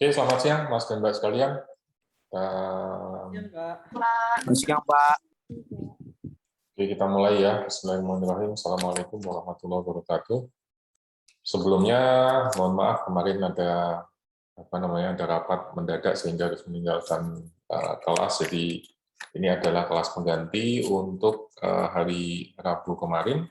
Oke, selamat siang Mas dan Mbak sekalian. Iya, Kak. Selamat siang, Pak. Oke, kita mulai ya. Bismillahirrahmanirrahim. Assalamualaikum warahmatullahi wabarakatuh. Sebelumnya, mohon maaf kemarin ada ada rapat mendadak sehingga harus meninggalkan kelas. Jadi ini adalah kelas pengganti untuk hari Rabu kemarin.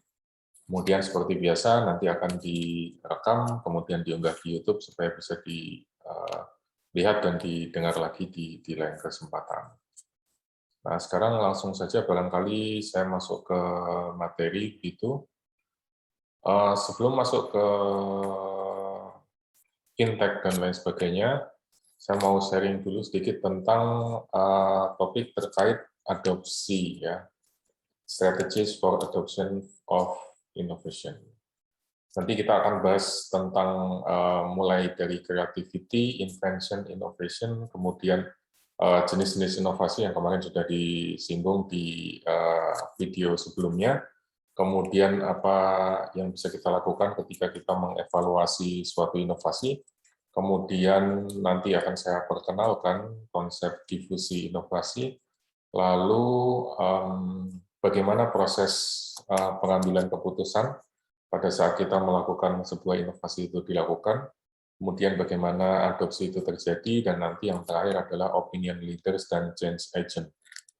Kemudian seperti biasa nanti akan direkam, kemudian diunggah di YouTube supaya bisa dilihat dan didengar lagi di lain kesempatan. Nah, sekarang langsung saja barangkali saya masuk ke materi gitu. Sebelum masuk ke fintech dan lain sebagainya, saya mau sharing dulu sedikit tentang topik terkait adopsi ya, strategies for adoption of innovation. Nanti kita akan bahas tentang mulai dari creativity, invention, innovation, kemudian jenis-jenis inovasi yang kemarin sudah disinggung di video sebelumnya, kemudian apa yang bisa kita lakukan ketika kita mengevaluasi suatu inovasi, kemudian nanti akan saya perkenalkan konsep difusi inovasi, lalu bagaimana proses pengambilan keputusan pada saat kita melakukan sebuah inovasi itu dilakukan, kemudian bagaimana adopsi itu terjadi, dan nanti yang terakhir adalah opinion leaders dan change agent.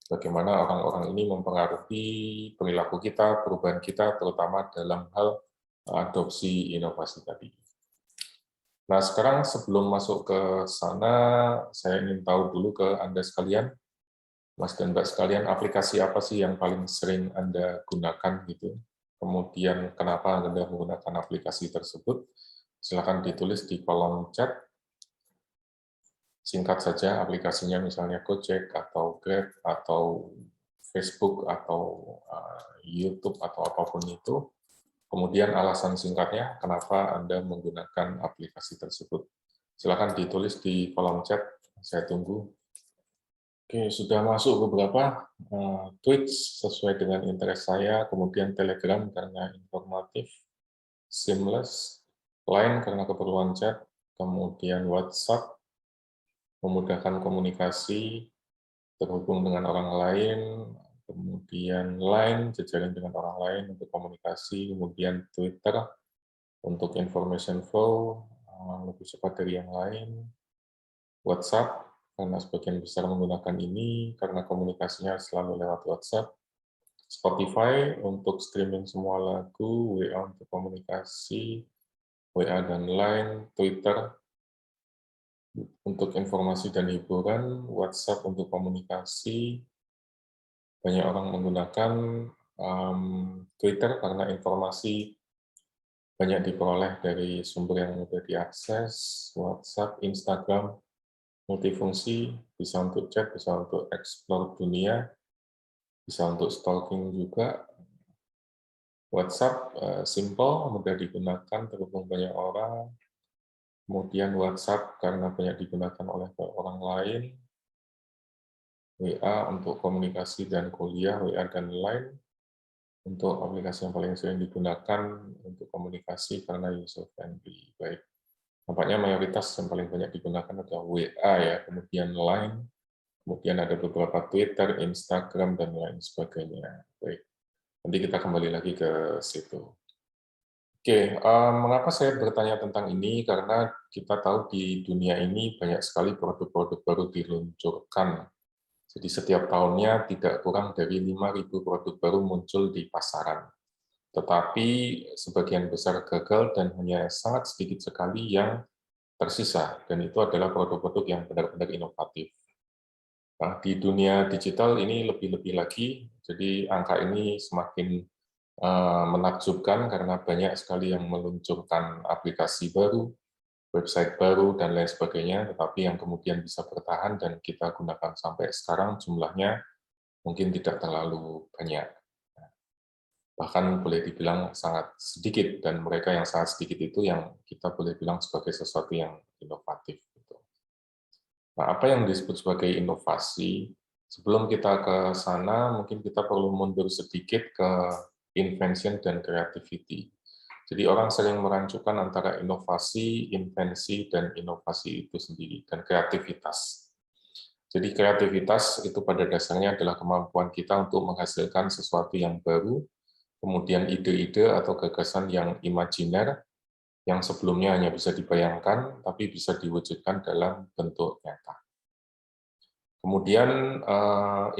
Bagaimana orang-orang ini mempengaruhi perilaku kita, perubahan kita, terutama dalam hal adopsi inovasi tadi. Nah, sekarang sebelum masuk ke sana, saya ingin tahu dulu ke Anda sekalian, Mas dan Mbak sekalian, aplikasi apa sih yang paling sering Anda gunakan gitu? Kemudian kenapa Anda menggunakan aplikasi tersebut? Silakan ditulis di kolom chat. Singkat saja aplikasinya, misalnya Gojek atau Grab atau Facebook atau YouTube atau apapun itu. Kemudian alasan singkatnya kenapa Anda menggunakan aplikasi tersebut. Silakan ditulis di kolom chat. Saya tunggu. Oke, sudah masuk beberapa tweets sesuai dengan interest saya, kemudian Telegram karena informatif, seamless, Line karena keperluan chat, kemudian WhatsApp, memudahkan komunikasi, terhubung dengan orang lain, kemudian Line, jejaring dengan orang lain untuk komunikasi, kemudian Twitter untuk information flow, lebih cepat dari yang lain, WhatsApp, karena sebagian besar menggunakan ini karena komunikasinya selalu lewat WhatsApp, Spotify untuk streaming semua lagu, WA untuk komunikasi, WA dan Line, Twitter untuk informasi dan hiburan, WhatsApp untuk komunikasi. Banyak orang menggunakan Twitter karena informasi banyak diperoleh dari sumber yang mudah diakses, WhatsApp, Instagram, multifungsi, bisa untuk chat, bisa untuk explore dunia, bisa untuk stalking juga. WhatsApp simple, mudah digunakan, terhubung banyak orang. Kemudian WhatsApp karena banyak digunakan oleh orang lain. WA untuk komunikasi dan kuliah, WA dan Line untuk aplikasi yang paling sering digunakan untuk komunikasi karena user friendly. Baik. Nampaknya mayoritas yang paling banyak digunakan adalah WA ya, kemudian Line, kemudian ada beberapa Twitter, Instagram, dan lain sebagainya. Baik, nanti kita kembali lagi ke situ. Oke, mengapa saya bertanya tentang ini? Karena kita tahu di dunia ini banyak sekali produk-produk baru diluncurkan. Jadi setiap tahunnya tidak kurang dari 5.000 produk baru muncul di pasaran. Tetapi sebagian besar gagal dan hanya sangat sedikit sekali yang tersisa, dan itu adalah produk-produk yang benar-benar inovatif. Nah, di dunia digital ini lebih-lebih lagi, jadi angka ini semakin menakjubkan karena banyak sekali yang meluncurkan aplikasi baru, website baru, dan lain sebagainya, tetapi yang kemudian bisa bertahan dan kita gunakan sampai sekarang jumlahnya mungkin tidak terlalu banyak. Bahkan boleh dibilang sangat sedikit, dan mereka yang sangat sedikit itu yang kita boleh bilang sebagai sesuatu yang inovatif. Nah, apa yang disebut sebagai inovasi? Sebelum kita ke sana, mungkin kita perlu mundur sedikit ke invention dan creativity. Jadi orang sering merancukan antara inovasi, invensi, dan inovasi itu sendiri, dan kreativitas. Jadi kreativitas itu pada dasarnya adalah kemampuan kita untuk menghasilkan sesuatu yang baru, kemudian ide-ide atau gagasan yang imajiner, yang sebelumnya hanya bisa dibayangkan, tapi bisa diwujudkan dalam bentuk nyata. Kemudian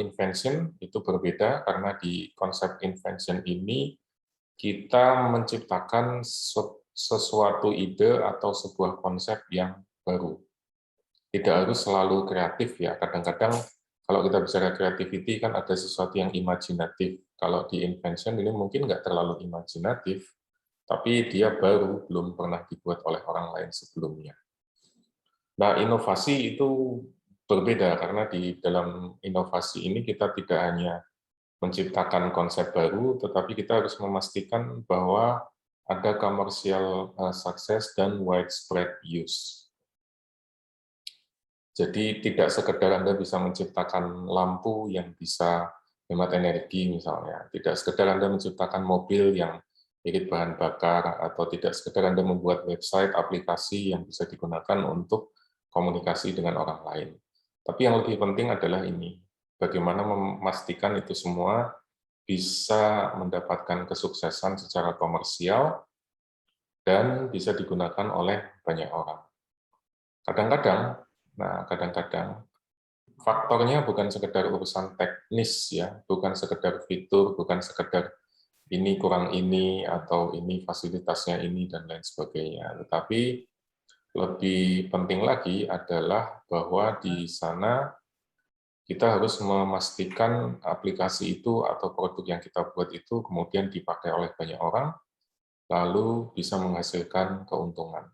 invention itu berbeda, karena di konsep invention ini kita menciptakan sesuatu ide atau sebuah konsep yang baru. Tidak harus selalu kreatif ya. Kadang-kadang kalau kita bicara creativity kan ada sesuatu yang imajinatif. Kalau di invention ini mungkin nggak terlalu imajinatif, tapi dia baru, belum pernah dibuat oleh orang lain sebelumnya. Nah, inovasi itu berbeda karena di dalam inovasi ini kita tidak hanya menciptakan konsep baru, tetapi kita harus memastikan bahwa ada commercial success dan widespread use. Jadi tidak sekedar Anda bisa menciptakan lampu yang bisa hemat energi misalnya, tidak sekedar Anda menciptakan mobil yang irit bahan bakar, atau tidak sekedar Anda membuat website, aplikasi yang bisa digunakan untuk komunikasi dengan orang lain. Tapi yang lebih penting adalah ini, bagaimana memastikan itu semua bisa mendapatkan kesuksesan secara komersial dan bisa digunakan oleh banyak orang. Kadang-kadang faktornya bukan sekedar urusan teknis ya, bukan sekedar fitur, bukan sekedar ini kurang ini atau ini fasilitasnya ini dan lain sebagainya. Tetapi lebih penting lagi adalah bahwa di sana kita harus memastikan aplikasi itu atau produk yang kita buat itu kemudian dipakai oleh banyak orang, lalu bisa menghasilkan keuntungan.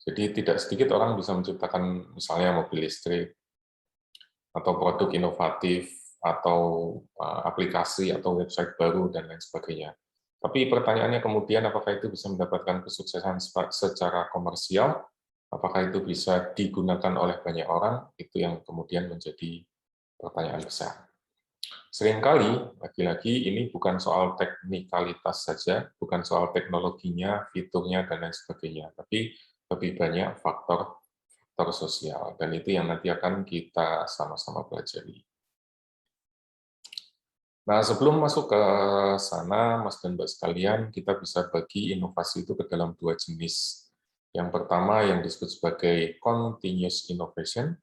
Jadi tidak sedikit orang bisa menciptakan misalnya mobil listrik, atau produk inovatif, atau aplikasi atau website baru, dan lain sebagainya. Tapi pertanyaannya kemudian, apakah itu bisa mendapatkan kesuksesan secara komersial? Apakah itu bisa digunakan oleh banyak orang? Itu yang kemudian menjadi pertanyaan besar. Seringkali, lagi-lagi, ini bukan soal teknikalitas saja, bukan soal teknologinya, fiturnya, dan lain sebagainya, tapi lebih banyak faktor sosial, dan itu yang nanti akan kita sama-sama pelajari. Nah, sebelum masuk ke sana, Mas dan Mbak sekalian, kita bisa bagi inovasi itu ke dalam dua jenis. Yang pertama yang disebut sebagai continuous innovation,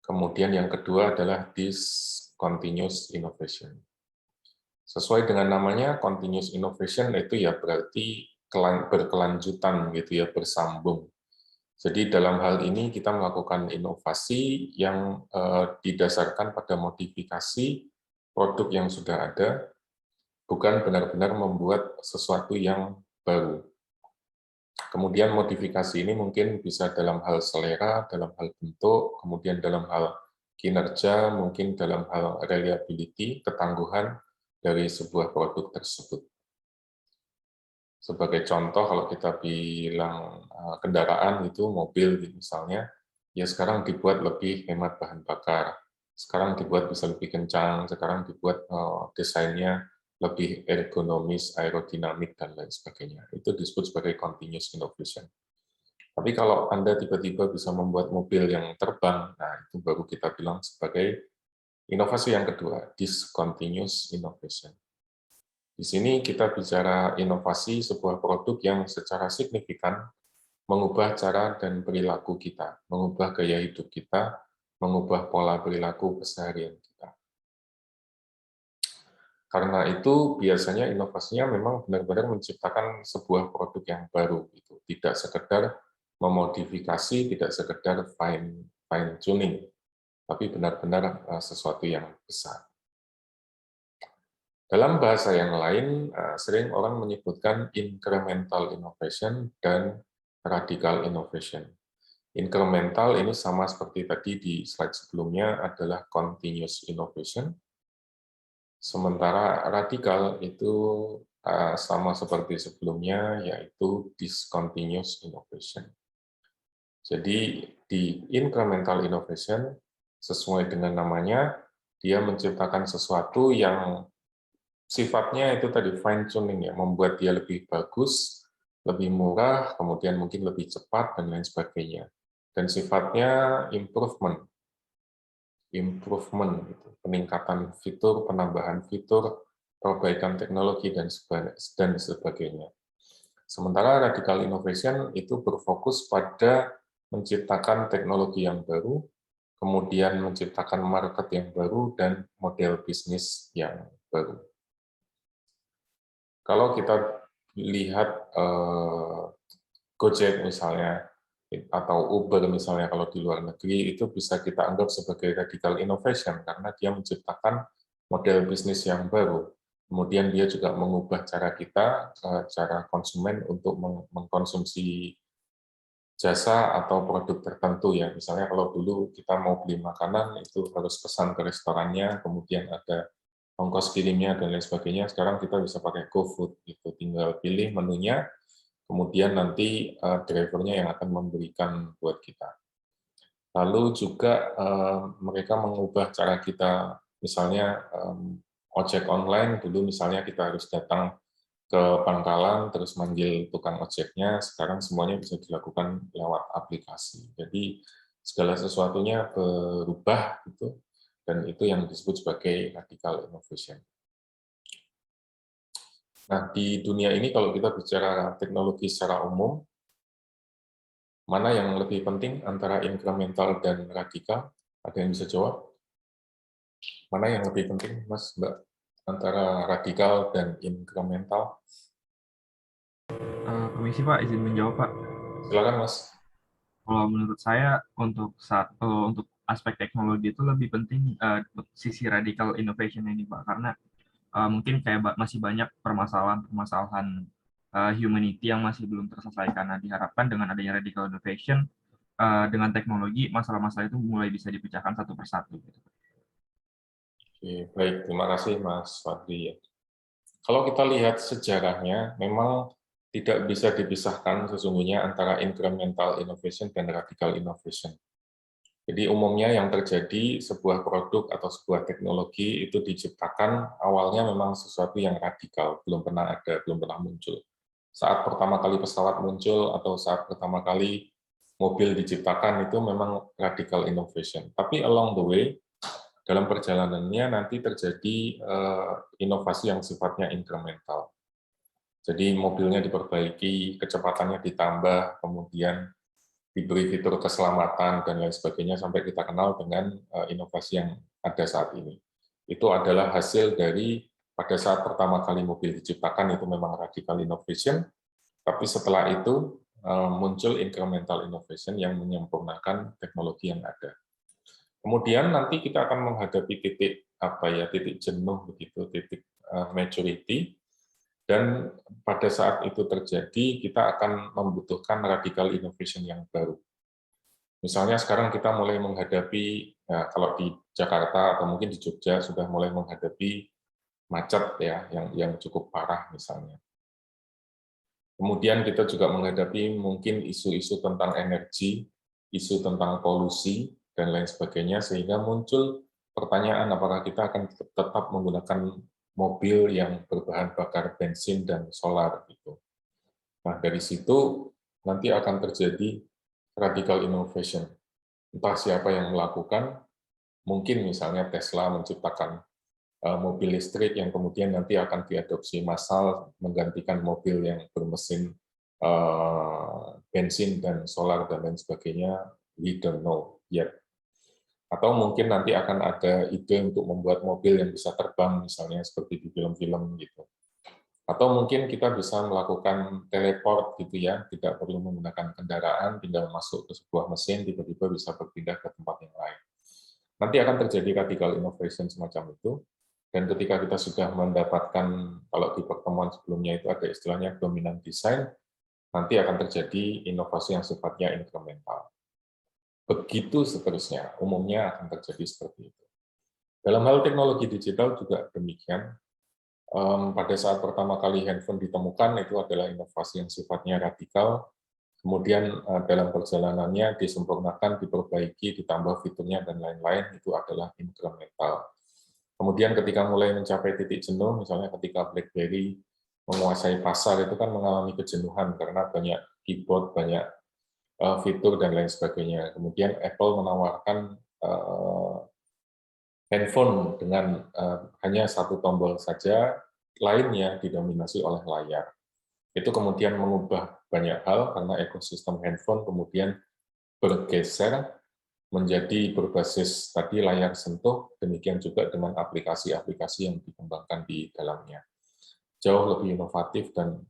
kemudian yang kedua adalah discontinuous innovation. Sesuai dengan namanya, continuous innovation itu ya berarti berkelanjutan gitu ya, bersambung. Jadi dalam hal ini kita melakukan inovasi yang didasarkan pada modifikasi produk yang sudah ada, bukan benar-benar membuat sesuatu yang baru. Kemudian modifikasi ini mungkin bisa dalam hal selera, dalam hal bentuk, kemudian dalam hal kinerja, mungkin dalam hal reliability, ketangguhan dari sebuah produk tersebut. Sebagai contoh, kalau kita bilang kendaraan itu mobil misalnya, ya sekarang dibuat lebih hemat bahan bakar, sekarang dibuat bisa lebih kencang, sekarang dibuat desainnya lebih ergonomis, aerodinamik, dan lain sebagainya. Itu disebut sebagai continuous innovation. Tapi kalau Anda tiba-tiba bisa membuat mobil yang terbang, nah itu baru kita bilang sebagai inovasi yang kedua, discontinuous innovation. Di sini kita bicara inovasi sebuah produk yang secara signifikan mengubah cara dan perilaku kita, mengubah gaya hidup kita, mengubah pola perilaku keseharian kita. Karena itu biasanya inovasinya memang benar-benar menciptakan sebuah produk yang baru, gitu. Tidak sekedar memodifikasi, tidak sekedar fine tuning, tapi benar-benar sesuatu yang besar. Dalam bahasa yang lain, sering orang menyebutkan incremental innovation dan radical innovation. Incremental ini sama seperti tadi di slide sebelumnya adalah continuous innovation, sementara radical itu sama seperti sebelumnya, yaitu discontinuous innovation. Jadi di incremental innovation, sesuai dengan namanya, dia menciptakan sesuatu yang sifatnya itu tadi fine tuning ya, membuat dia lebih bagus, lebih murah, kemudian mungkin lebih cepat dan lain sebagainya. Dan sifatnya improvement, gitu. Peningkatan fitur, penambahan fitur, perbaikan teknologi dan sebagainya. Sementara radical innovation itu berfokus pada menciptakan teknologi yang baru, kemudian menciptakan market yang baru dan model bisnis yang baru. Kalau kita lihat Gojek misalnya, atau Uber misalnya kalau di luar negeri, itu bisa kita anggap sebagai radical innovation karena dia menciptakan model bisnis yang baru. Kemudian dia juga mengubah cara kita, cara konsumen untuk mengkonsumsi jasa atau produk tertentu ya. Misalnya kalau dulu kita mau beli makanan, itu harus pesan ke restorannya, kemudian ada ongkos kirimnya dan lain sebagainya. Sekarang kita bisa pakai GoFood, gitu. Tinggal pilih menunya, kemudian nanti drivernya yang akan memberikan buat kita. Lalu juga mereka mengubah cara kita, misalnya ojek online, dulu misalnya kita harus datang ke pangkalan, terus manggil tukang ojeknya, sekarang semuanya bisa dilakukan lewat aplikasi. Jadi segala sesuatunya berubah, gitu, dan itu yang disebut sebagai radical innovation. Nah, di dunia ini kalau kita bicara teknologi secara umum, mana yang lebih penting antara incremental dan radikal? Ada yang bisa jawab? Mana yang lebih penting, Mas, Mbak? Antara radikal dan incremental? Permisi Pak, izin menjawab Pak. Silakan, Mas. Kalau menurut saya untuk aspek teknologi itu lebih penting sisi radical innovation ini Pak, karena mungkin kayak masih banyak permasalahan humanity yang masih belum terselesaikan. Nah, diharapkan dengan adanya radical innovation dengan teknologi, masalah-masalah itu mulai bisa dipecahkan satu persatu. Oke, baik, terima kasih Mas Fadli. Kalau kita lihat sejarahnya, memang tidak bisa dipisahkan sesungguhnya antara incremental innovation dan radical innovation. Jadi umumnya yang terjadi sebuah produk atau sebuah teknologi itu diciptakan awalnya memang sesuatu yang radikal, belum pernah ada, belum pernah muncul. Saat pertama kali pesawat muncul atau saat pertama kali mobil diciptakan itu memang radical innovation. Tapi along the way, dalam perjalanannya nanti terjadi inovasi yang sifatnya incremental. Jadi mobilnya diperbaiki, kecepatannya ditambah, kemudian diberi fitur keselamatan dan lain sebagainya sampai kita kenal dengan inovasi yang ada saat ini. Itu adalah hasil dari pada saat pertama kali mobil diciptakan itu memang radical innovation, tapi setelah itu muncul incremental innovation yang menyempurnakan teknologi yang ada. Kemudian nanti kita akan menghadapi titik jenuh begitu, titik maturity, dan pada saat itu terjadi kita akan membutuhkan radical innovation yang baru. Misalnya sekarang kita mulai menghadapi, ya, kalau di Jakarta atau mungkin di Jogja sudah mulai menghadapi macet ya, yang cukup parah misalnya. Kemudian kita juga menghadapi mungkin isu-isu tentang energi, isu tentang polusi, dan lain sebagainya, sehingga muncul pertanyaan apakah kita akan tetap menggunakan mobil yang berbahan bakar bensin dan solar. Gitu. Nah, dari situ nanti akan terjadi radical innovation. Entah siapa yang melakukan, mungkin misalnya Tesla menciptakan mobil listrik yang kemudian nanti akan diadopsi massal menggantikan mobil yang bermesin bensin dan solar dan lain sebagainya, we don't know yet. Atau mungkin nanti akan ada ide untuk membuat mobil yang bisa terbang, misalnya seperti di film-film gitu. Atau mungkin kita bisa melakukan teleport gitu ya, tidak perlu menggunakan kendaraan, tinggal masuk ke sebuah mesin, tiba-tiba bisa berpindah ke tempat yang lain. Nanti akan terjadi radical innovation semacam itu, dan ketika kita sudah mendapatkan, kalau di pertemuan sebelumnya itu ada istilahnya dominant design, nanti akan terjadi inovasi yang sifatnya incremental. Begitu seterusnya, umumnya akan terjadi seperti itu. Dalam hal teknologi digital juga demikian. Pada saat pertama kali handphone ditemukan, itu adalah inovasi yang sifatnya radikal, kemudian dalam perjalanannya disempurnakan, diperbaiki, ditambah fiturnya, dan lain-lain, itu adalah incremental. Kemudian ketika mulai mencapai titik jenuh, misalnya ketika BlackBerry menguasai pasar, itu kan mengalami kejenuhan karena banyak keyboard, banyak fitur, dan lain sebagainya. Kemudian Apple menawarkan handphone dengan hanya satu tombol saja, lainnya didominasi oleh layar. Itu kemudian mengubah banyak hal karena ekosistem handphone kemudian bergeser menjadi berbasis tadi layar sentuh, demikian juga dengan aplikasi-aplikasi yang dikembangkan di dalamnya. Jauh lebih inovatif dan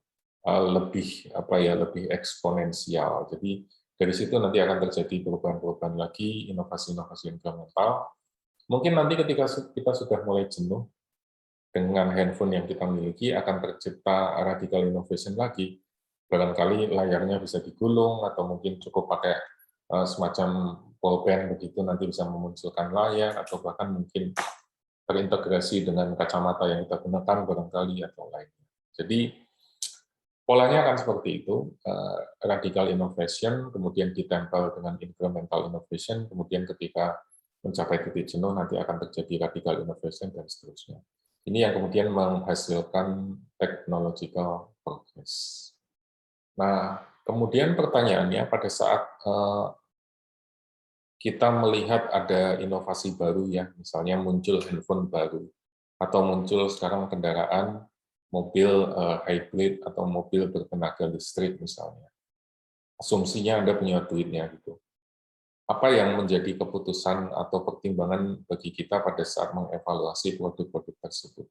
lebih lebih eksponensial. Jadi dari situ nanti akan terjadi perubahan-perubahan lagi, inovasi-inovasi incremental. Mungkin nanti ketika kita sudah mulai jenuh dengan handphone yang kita miliki, akan tercipta radical innovation lagi. Barangkali layarnya bisa digulung, atau mungkin cukup pakai semacam pulpen begitu, nanti bisa memunculkan layar, atau bahkan mungkin terintegrasi dengan kacamata yang kita gunakan barangkali, atau lainnya. Jadi polanya akan seperti itu, radical innovation, kemudian ditempel dengan incremental innovation, kemudian ketika mencapai titik jenuh nanti akan terjadi radical innovation, dan seterusnya. Ini yang kemudian menghasilkan technological progress. Nah, kemudian pertanyaannya pada saat kita melihat ada inovasi baru ya, misalnya muncul handphone baru, atau muncul sekarang kendaraan mobil hybrid atau mobil bertenaga listrik misalnya. Asumsinya Anda punya duitnya gitu. Apa yang menjadi keputusan atau pertimbangan bagi kita pada saat mengevaluasi produk-produk tersebut?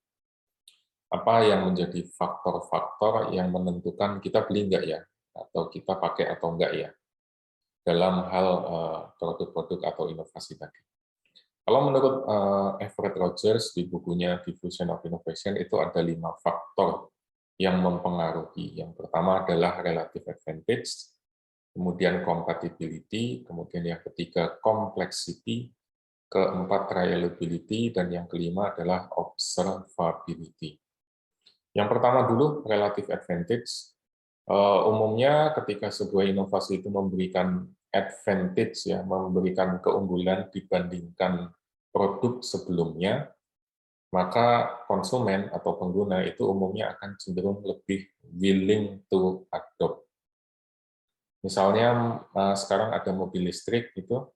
Apa yang menjadi faktor-faktor yang menentukan kita beli enggak ya, atau kita pakai atau enggak ya, dalam hal produk-produk atau inovasi tadi. Kalau menurut Everett Rogers di bukunya Diffusion of Innovation, itu ada 5 faktor yang mempengaruhi. Yang pertama adalah relative advantage, kemudian compatibility, kemudian yang ketiga complexity, keempat reliability, dan yang kelima adalah observability. Yang pertama dulu, relative advantage. Umumnya ketika sebuah inovasi itu memberikan advantage, ya, memberikan keunggulan dibandingkan produk sebelumnya, maka konsumen atau pengguna itu umumnya akan cenderung lebih willing to adopt. Misalnya sekarang ada mobil listrik itu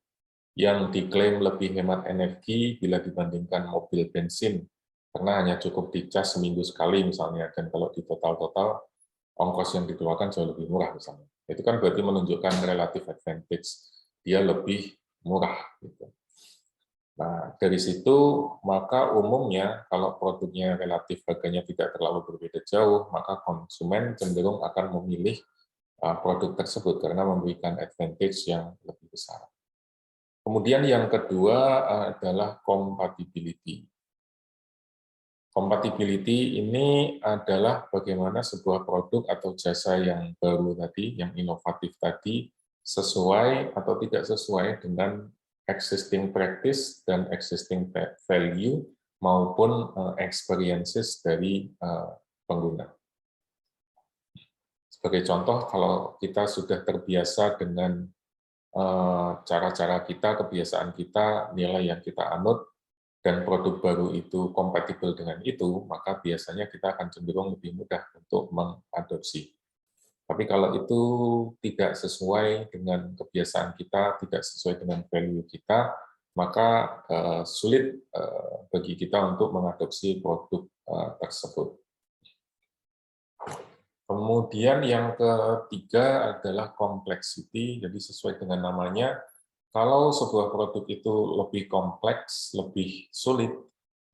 yang diklaim lebih hemat energi bila dibandingkan mobil bensin, karena hanya cukup dicas seminggu sekali misalnya, dan kalau di total-total ongkos yang dikeluarkan jauh lebih murah misalnya. Itu kan berarti menunjukkan relative advantage, dia lebih murah gitu. Nah, dari situ maka umumnya kalau produknya relatif harganya tidak terlalu berbeda jauh, maka konsumen cenderung akan memilih produk tersebut karena memberikan advantage yang lebih besar. Kemudian yang kedua adalah compatibility. Compatibility ini adalah bagaimana sebuah produk atau jasa yang baru tadi, yang inovatif tadi, sesuai atau tidak sesuai dengan existing practice dan existing value maupun experiences dari pengguna. Sebagai contoh, kalau kita sudah terbiasa dengan cara-cara kita, kebiasaan kita, nilai yang kita anut, dan produk baru itu kompatibel dengan itu, maka biasanya kita akan cenderung lebih mudah untuk mengadopsi. Tapi kalau itu tidak sesuai dengan kebiasaan kita, tidak sesuai dengan value kita, maka sulit bagi kita untuk mengadopsi produk tersebut. Kemudian yang ketiga adalah complexity, jadi sesuai dengan namanya, kalau sebuah produk itu lebih kompleks, lebih sulit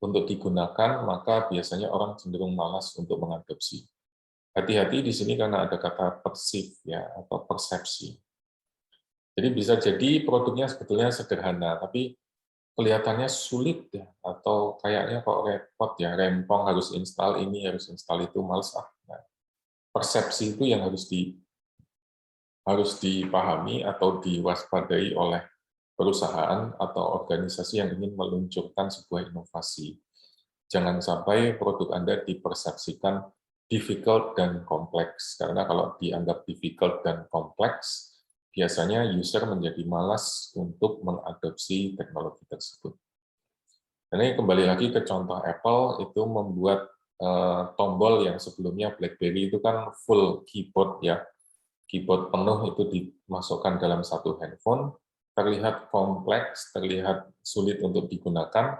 untuk digunakan, maka biasanya orang cenderung malas untuk mengadopsi. Hati-hati di sini karena ada kata perceive ya, atau persepsi. Jadi bisa jadi produknya sebetulnya sederhana, tapi kelihatannya sulit ya, atau kayaknya kok repot ya, rempong, harus install ini, harus install itu, males ah. Nah, persepsi itu yang harus dipahami atau diwaspadai oleh perusahaan atau organisasi yang ingin meluncurkan sebuah inovasi. Jangan sampai produk Anda dipersepsikan difficult dan kompleks, karena kalau dianggap difficult dan kompleks, biasanya user menjadi malas untuk mengadopsi teknologi tersebut. Dan ini kembali lagi ke contoh Apple, itu membuat tombol yang sebelumnya BlackBerry itu kan full keyboard ya, keyboard penuh itu dimasukkan dalam satu handphone, terlihat kompleks, terlihat sulit untuk digunakan.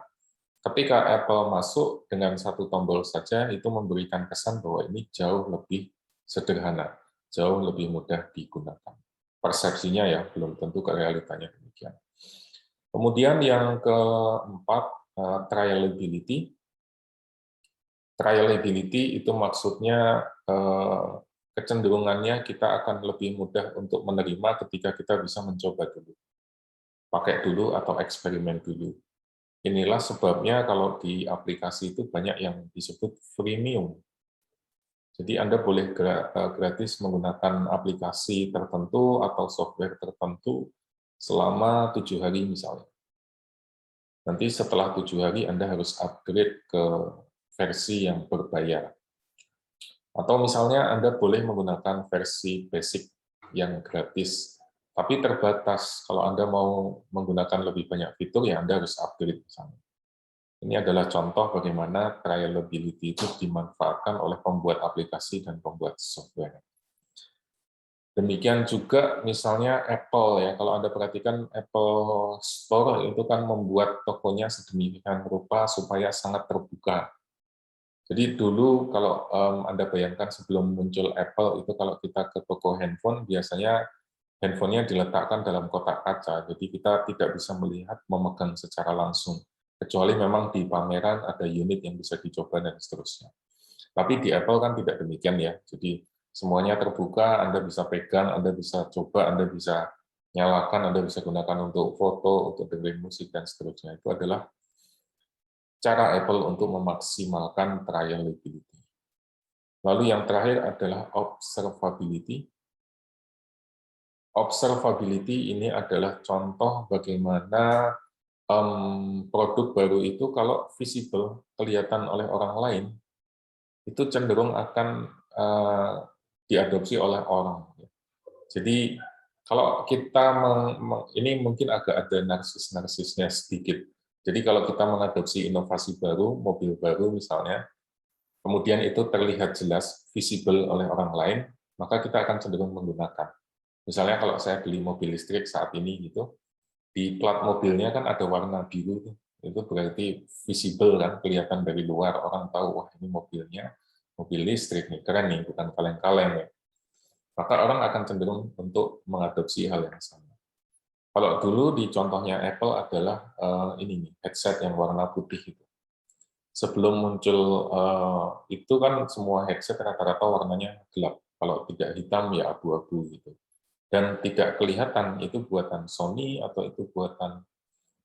Ketika Apple masuk dengan satu tombol saja, itu memberikan kesan bahwa ini jauh lebih sederhana, jauh lebih mudah digunakan. Persepsinya ya, belum tentu ke realitanya demikian. Kemudian yang keempat, trialability. Trialability itu maksudnya kecenderungannya kita akan lebih mudah untuk menerima ketika kita bisa mencoba dulu. Pakai dulu atau eksperimen dulu. Inilah sebabnya kalau di aplikasi itu banyak yang disebut freemium. Jadi Anda boleh gratis menggunakan aplikasi tertentu atau software tertentu selama 7 hari misalnya. Nanti setelah 7 hari Anda harus upgrade ke versi yang berbayar. Atau misalnya Anda boleh menggunakan versi basic yang gratis, tapi terbatas. Kalau Anda mau menggunakan lebih banyak fitur, ya Anda harus upgrade misalnya. Ini adalah contoh bagaimana trialability itu dimanfaatkan oleh pembuat aplikasi dan pembuat software. Demikian juga misalnya Apple ya, kalau Anda perhatikan Apple Store itu kan membuat tokonya sedemikian rupa supaya sangat terbuka. Jadi dulu kalau Anda bayangkan sebelum muncul Apple itu kalau kita ke toko handphone biasanya handphonenya diletakkan dalam kotak kaca, jadi kita tidak bisa melihat, memegang secara langsung, kecuali memang di pameran ada unit yang bisa dicoba dan seterusnya. Tapi di Apple kan tidak demikian ya, jadi semuanya terbuka, Anda bisa pegang, Anda bisa coba, Anda bisa nyalakan, Anda bisa gunakan untuk foto, untuk dengerin musik, dan seterusnya. Itu adalah cara Apple untuk memaksimalkan trialability. Lalu yang terakhir adalah observability. Observability ini adalah contoh bagaimana produk baru itu kalau visible, kelihatan oleh orang lain, itu cenderung akan diadopsi oleh orang. Jadi kalau kita, ini mungkin agak ada narsis-narsisnya sedikit. Jadi kalau kita mengadopsi inovasi baru, mobil baru misalnya, kemudian itu terlihat jelas, visible oleh orang lain, maka kita akan cenderung menggunakan. Misalnya kalau saya beli mobil listrik saat ini, gitu, di plat mobilnya kan ada warna biru, itu berarti visible kan, kelihatan dari luar, orang tahu, wah ini mobilnya, mobil listrik nih, keren nih, bukan kaleng-kaleng ya. Maka orang akan cenderung untuk mengadopsi hal yang sama. Kalau dulu di contohnya Apple adalah ini nih, headset yang warna putih itu. Sebelum muncul itu kan semua headset rata-rata warnanya gelap. Kalau tidak hitam ya abu-abu gitu. Dan tidak kelihatan itu buatan Sony atau itu buatan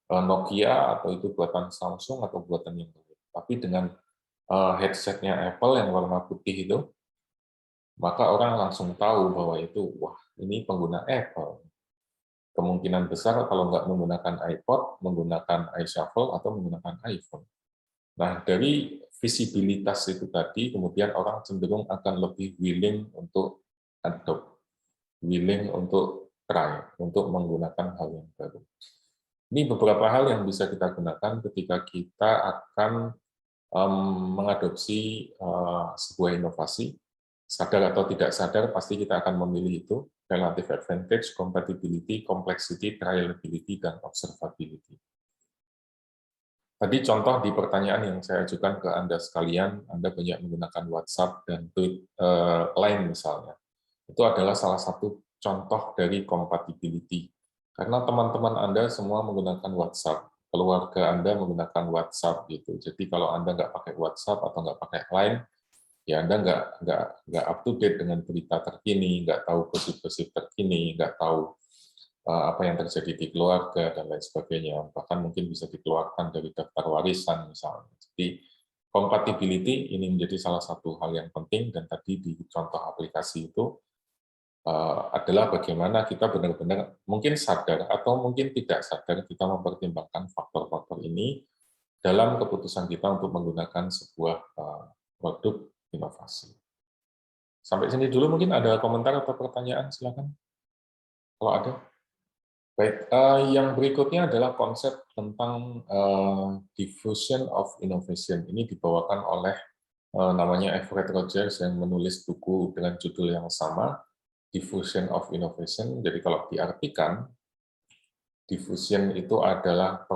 Nokia atau itu buatan Samsung atau buatan yang lain. Tapi dengan headsetnya Apple yang warna putih itu, maka orang langsung tahu bahwa itu, wah ini pengguna Apple. Kemungkinan besar kalau nggak menggunakan iPod, menggunakan iShuffle atau menggunakan iPhone. Nah, dari visibilitas itu tadi, kemudian orang cenderung akan lebih willing untuk adopt, willing untuk try, untuk menggunakan hal yang baru. Ini beberapa hal yang bisa kita gunakan ketika kita akan mengadopsi sebuah inovasi. Sadar atau tidak sadar, pasti kita akan memilih itu, relative advantage, compatibility, complexity, trialability, dan observability. Tadi contoh di pertanyaan yang saya ajukan ke Anda sekalian, Anda banyak menggunakan WhatsApp dan Line misalnya. Itu adalah salah satu contoh dari compatibility. Karena teman-teman Anda semua menggunakan WhatsApp, keluarga Anda menggunakan WhatsApp gitu. Jadi kalau Anda nggak pakai WhatsApp atau nggak pakai Line, ya Anda nggak up to date dengan berita terkini, nggak tahu gosip-gosip terkini, nggak tahu apa yang terjadi di keluarga dan lain sebagainya. Bahkan mungkin bisa dikeluarkan dari daftar warisan misalnya. Jadi compatibility ini menjadi salah satu hal yang penting, dan tadi di contoh aplikasi itu adalah bagaimana kita benar-benar mungkin sadar atau mungkin tidak sadar kita mempertimbangkan faktor-faktor ini dalam keputusan kita untuk menggunakan sebuah produk inovasi. Sampai sini dulu, mungkin ada komentar atau pertanyaan, silakan. Kalau ada. Baik, yang berikutnya adalah konsep tentang diffusion of innovation. Ini dibawakan oleh namanya Everett Rogers yang menulis buku dengan judul yang sama, Diffusion of Innovation. Jadi kalau diartikan, diffusion itu adalah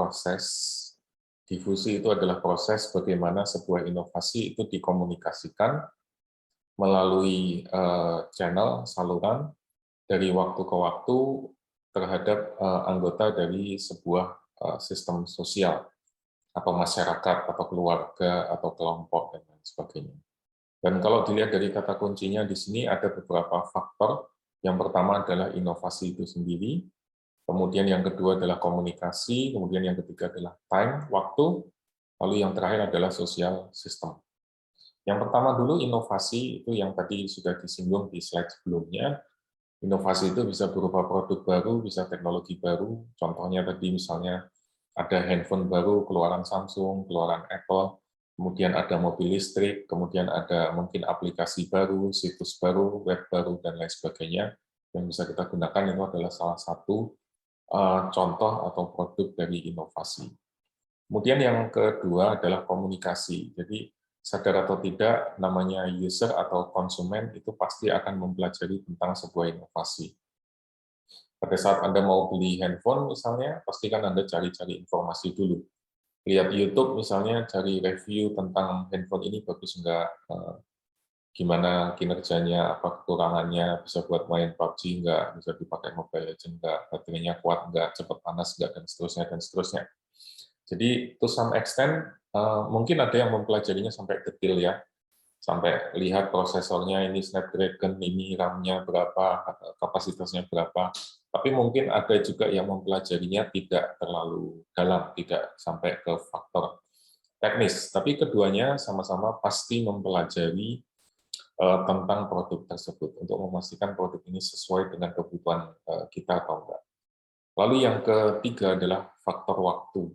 difusi itu adalah proses bagaimana sebuah inovasi itu dikomunikasikan melalui channel, saluran, dari waktu ke waktu terhadap anggota dari sebuah sistem sosial atau masyarakat atau keluarga atau kelompok dan lain sebagainya. Dan kalau dilihat dari kata kuncinya di sini ada beberapa faktor. Yang pertama adalah inovasi itu sendiri, kemudian yang kedua adalah komunikasi, kemudian yang ketiga adalah time, waktu, lalu yang terakhir adalah sosial system. Yang pertama dulu inovasi itu yang tadi sudah disinggung di slide sebelumnya. Inovasi itu bisa berupa produk baru, bisa teknologi baru. Contohnya tadi misalnya ada handphone baru, keluaran Samsung, keluaran Apple, kemudian ada mobil listrik, kemudian ada mungkin aplikasi baru, situs baru, web baru, dan lain sebagainya yang bisa kita gunakan. Itu adalah salah satu contoh atau produk dari inovasi. Kemudian yang kedua adalah komunikasi. Jadi sadar atau tidak, namanya user atau konsumen itu pasti akan mempelajari tentang sebuah inovasi. Pada saat Anda mau beli handphone misalnya, pastikan Anda cari-cari informasi dulu. Lihat YouTube misalnya, cari review tentang handphone ini bagus enggak, gimana kinerjanya, apa kekurangannya, bisa buat main PUBG enggak, bisa dipakai Mobile Legends enggak, baterainya kuat enggak, cepat panas enggak, dan seterusnya, dan seterusnya. Jadi, to some extent, mungkin ada yang mempelajarinya sampai detail ya, sampai lihat prosesornya ini Snapdragon, ini RAM-nya berapa, kapasitasnya berapa. Tapi mungkin ada juga yang mempelajarinya tidak terlalu dalam, tidak sampai ke faktor teknis. Tapi keduanya sama-sama pasti mempelajari tentang produk tersebut untuk memastikan produk ini sesuai dengan kebutuhan kita atau enggak. Lalu yang ketiga adalah faktor waktu.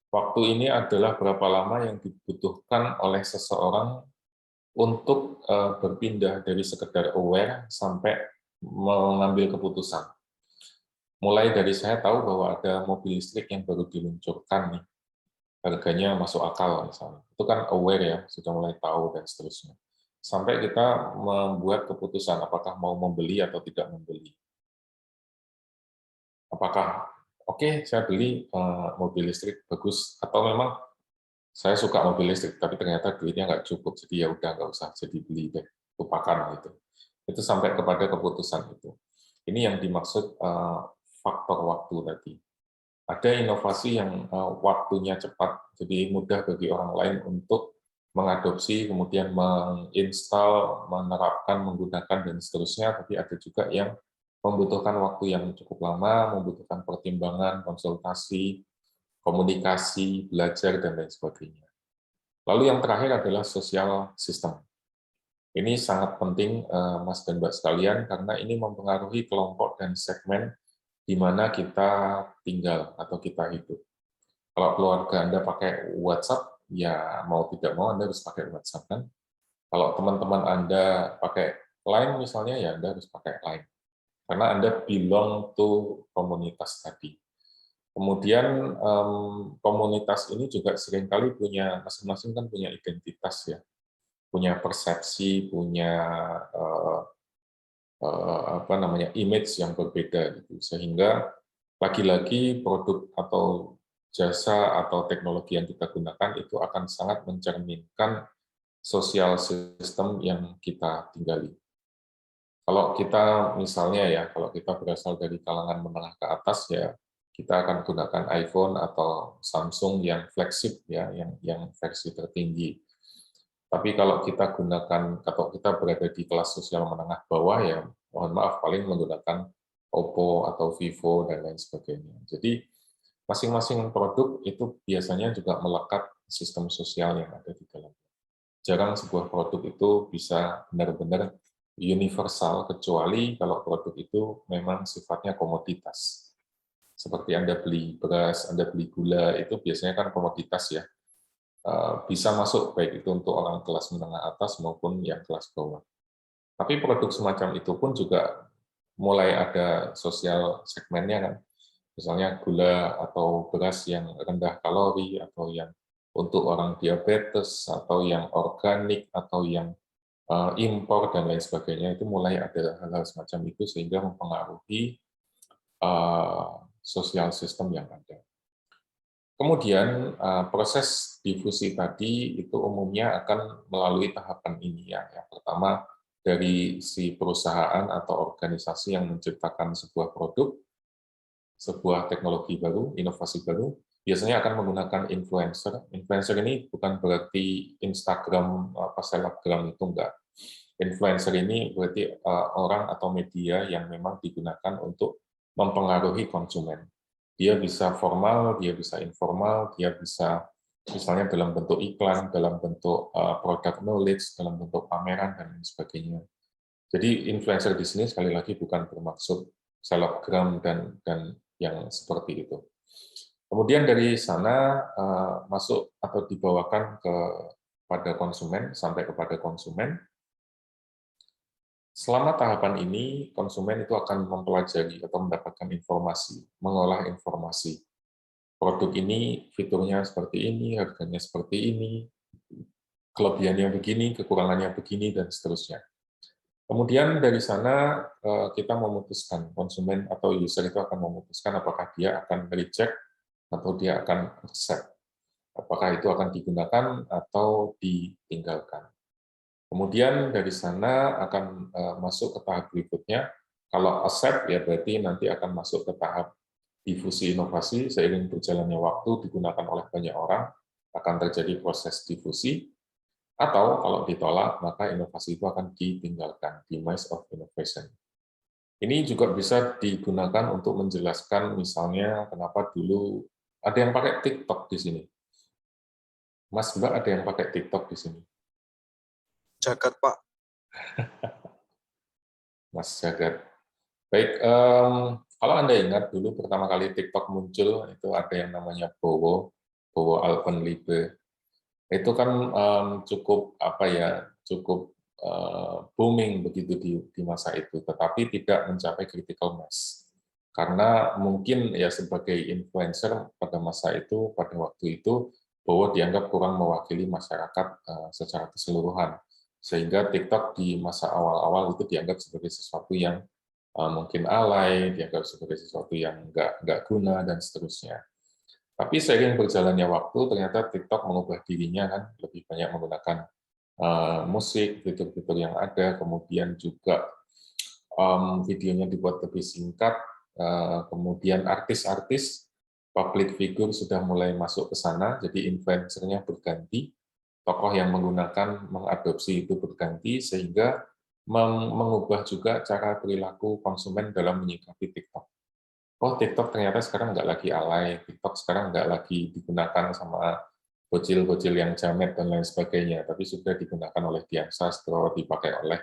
Waktu ini adalah berapa lama yang dibutuhkan oleh seseorang untuk berpindah dari sekedar aware sampai mengambil keputusan. Mulai dari saya tahu bahwa ada mobil listrik yang baru diluncurkan nih, harganya masuk akal misalnya. Itu kan aware ya, sudah mulai tahu dan seterusnya. Sampai kita membuat keputusan apakah mau membeli atau tidak membeli. Apakah oke, saya beli mobil listrik bagus, atau memang saya suka mobil listrik, tapi ternyata duitnya nggak cukup, jadi ya udah nggak usah jadi beli deh, lupakan gitu. Itu sampai kepada keputusan itu. Ini yang dimaksud faktor waktu tadi. Ada inovasi yang waktunya cepat, jadi mudah bagi orang lain untuk mengadopsi, kemudian menginstal, menerapkan, menggunakan, dan seterusnya, tapi ada juga yang membutuhkan waktu yang cukup lama, membutuhkan pertimbangan, konsultasi, komunikasi, belajar, dan lain sebagainya. Lalu yang terakhir adalah sosial system. Ini sangat penting, Mas dan Mbak sekalian, karena ini mempengaruhi kelompok dan segmen di mana kita tinggal atau kita hidup. Kalau keluarga Anda pakai WhatsApp, ya mau tidak mau Anda harus pakai WhatsApp kan. Kalau teman-teman Anda pakai Line misalnya, ya Anda harus pakai Line. Karena Anda belong to komunitas tadi. Kemudian komunitas ini juga seringkali punya masing-masing kan punya identitas ya, punya persepsi, punya apa namanya image yang berbeda gitu. Sehingga lagi-lagi produk atau jasa atau teknologi yang kita gunakan itu akan sangat mencerminkan sosial sistem yang kita tinggali. Kalau kita misalnya ya, kalau kita berasal dari kalangan menengah ke atas ya, kita akan gunakan iPhone atau Samsung yang flagship ya, yang versi tertinggi. Tapi kalau kita gunakan, atau kita berada di kelas sosial menengah bawah ya, mohon maaf paling menggunakan Oppo atau Vivo dan lain sebagainya. Jadi masing-masing produk itu biasanya juga melekat sistem sosial yang ada di dalamnya. Jarang sebuah produk itu bisa benar-benar universal, kecuali kalau produk itu memang sifatnya komoditas. Seperti Anda beli beras, Anda beli gula, itu biasanya kan komoditas ya. Bisa masuk, baik itu untuk orang kelas menengah atas maupun yang kelas bawah. Tapi produk semacam itu pun juga mulai ada sosial segmennya kan. Misalnya gula atau beras yang rendah kalori, atau yang untuk orang diabetes, atau yang organik, atau yang impor, dan lain sebagainya. Itu mulai ada hal-hal semacam itu, sehingga mempengaruhi sosial sistem yang ada. Kemudian proses difusi tadi itu umumnya akan melalui tahapan ini ya. Yang pertama dari si perusahaan atau organisasi yang menciptakan sebuah produk, sebuah teknologi baru, inovasi baru, biasanya akan menggunakan influencer. Influencer ini bukan berarti Instagram, selebgram, itu enggak. Influencer ini berarti orang atau media yang memang digunakan untuk mempengaruhi konsumen. Dia bisa formal, dia bisa informal, dia bisa misalnya dalam bentuk iklan, dalam bentuk product knowledge, dalam bentuk pameran, dan lain sebagainya. Jadi influencer di sini sekali lagi bukan bermaksud selebgram dan yang seperti itu. Kemudian dari sana masuk atau dibawakan kepada konsumen, sampai kepada konsumen. Selama tahapan ini, konsumen itu akan mempelajari atau mendapatkan informasi, mengolah informasi. Produk ini fiturnya seperti ini, harganya seperti ini, kelebihannya begini, kekurangannya begini, dan seterusnya. Kemudian dari sana kita memutuskan, konsumen atau user itu akan memutuskan apakah dia akan reject atau dia akan accept. Apakah itu akan digunakan atau ditinggalkan. Kemudian dari sana akan masuk ke tahap berikutnya. Kalau accept ya berarti nanti akan masuk ke tahap difusi inovasi. Seiring berjalannya waktu digunakan oleh banyak orang, akan terjadi proses difusi. Atau kalau ditolak, maka inovasi itu akan ditinggalkan, demise of innovation. Ini juga bisa digunakan untuk menjelaskan misalnya kenapa dulu ada yang pakai TikTok di sini. Mas, Mbak, ada yang pakai TikTok di sini? Jagat, Pak. Mas Jagat. Baik, kalau Anda ingat dulu pertama kali TikTok muncul, itu ada yang namanya Bowo Alpenliebe. Itu kan cukup cukup booming begitu di masa itu, tetapi tidak mencapai critical mass. Karena mungkin ya sebagai influencer pada masa itu, pada waktu itu, Bowo dianggap kurang mewakili masyarakat secara keseluruhan. Sehingga TikTok di masa awal-awal itu dianggap sebagai sesuatu yang mungkin alay, dianggap sebagai sesuatu yang nggak guna, dan seterusnya. Tapi seiring berjalannya waktu, ternyata TikTok mengubah dirinya, kan lebih banyak menggunakan musik, fitur-fitur yang ada, kemudian juga videonya dibuat lebih singkat, kemudian artis-artis, public figure sudah mulai masuk ke sana, jadi influencer-nya berganti, tokoh yang menggunakan, mengadopsi itu berganti, sehingga mengubah juga cara perilaku konsumen dalam menyikapi TikTok. Oh, TikTok ternyata sekarang nggak lagi alay, TikTok sekarang nggak lagi digunakan sama bocil-bocil yang jamet dan lain sebagainya, tapi sudah digunakan oleh Dian Sastro, dipakai oleh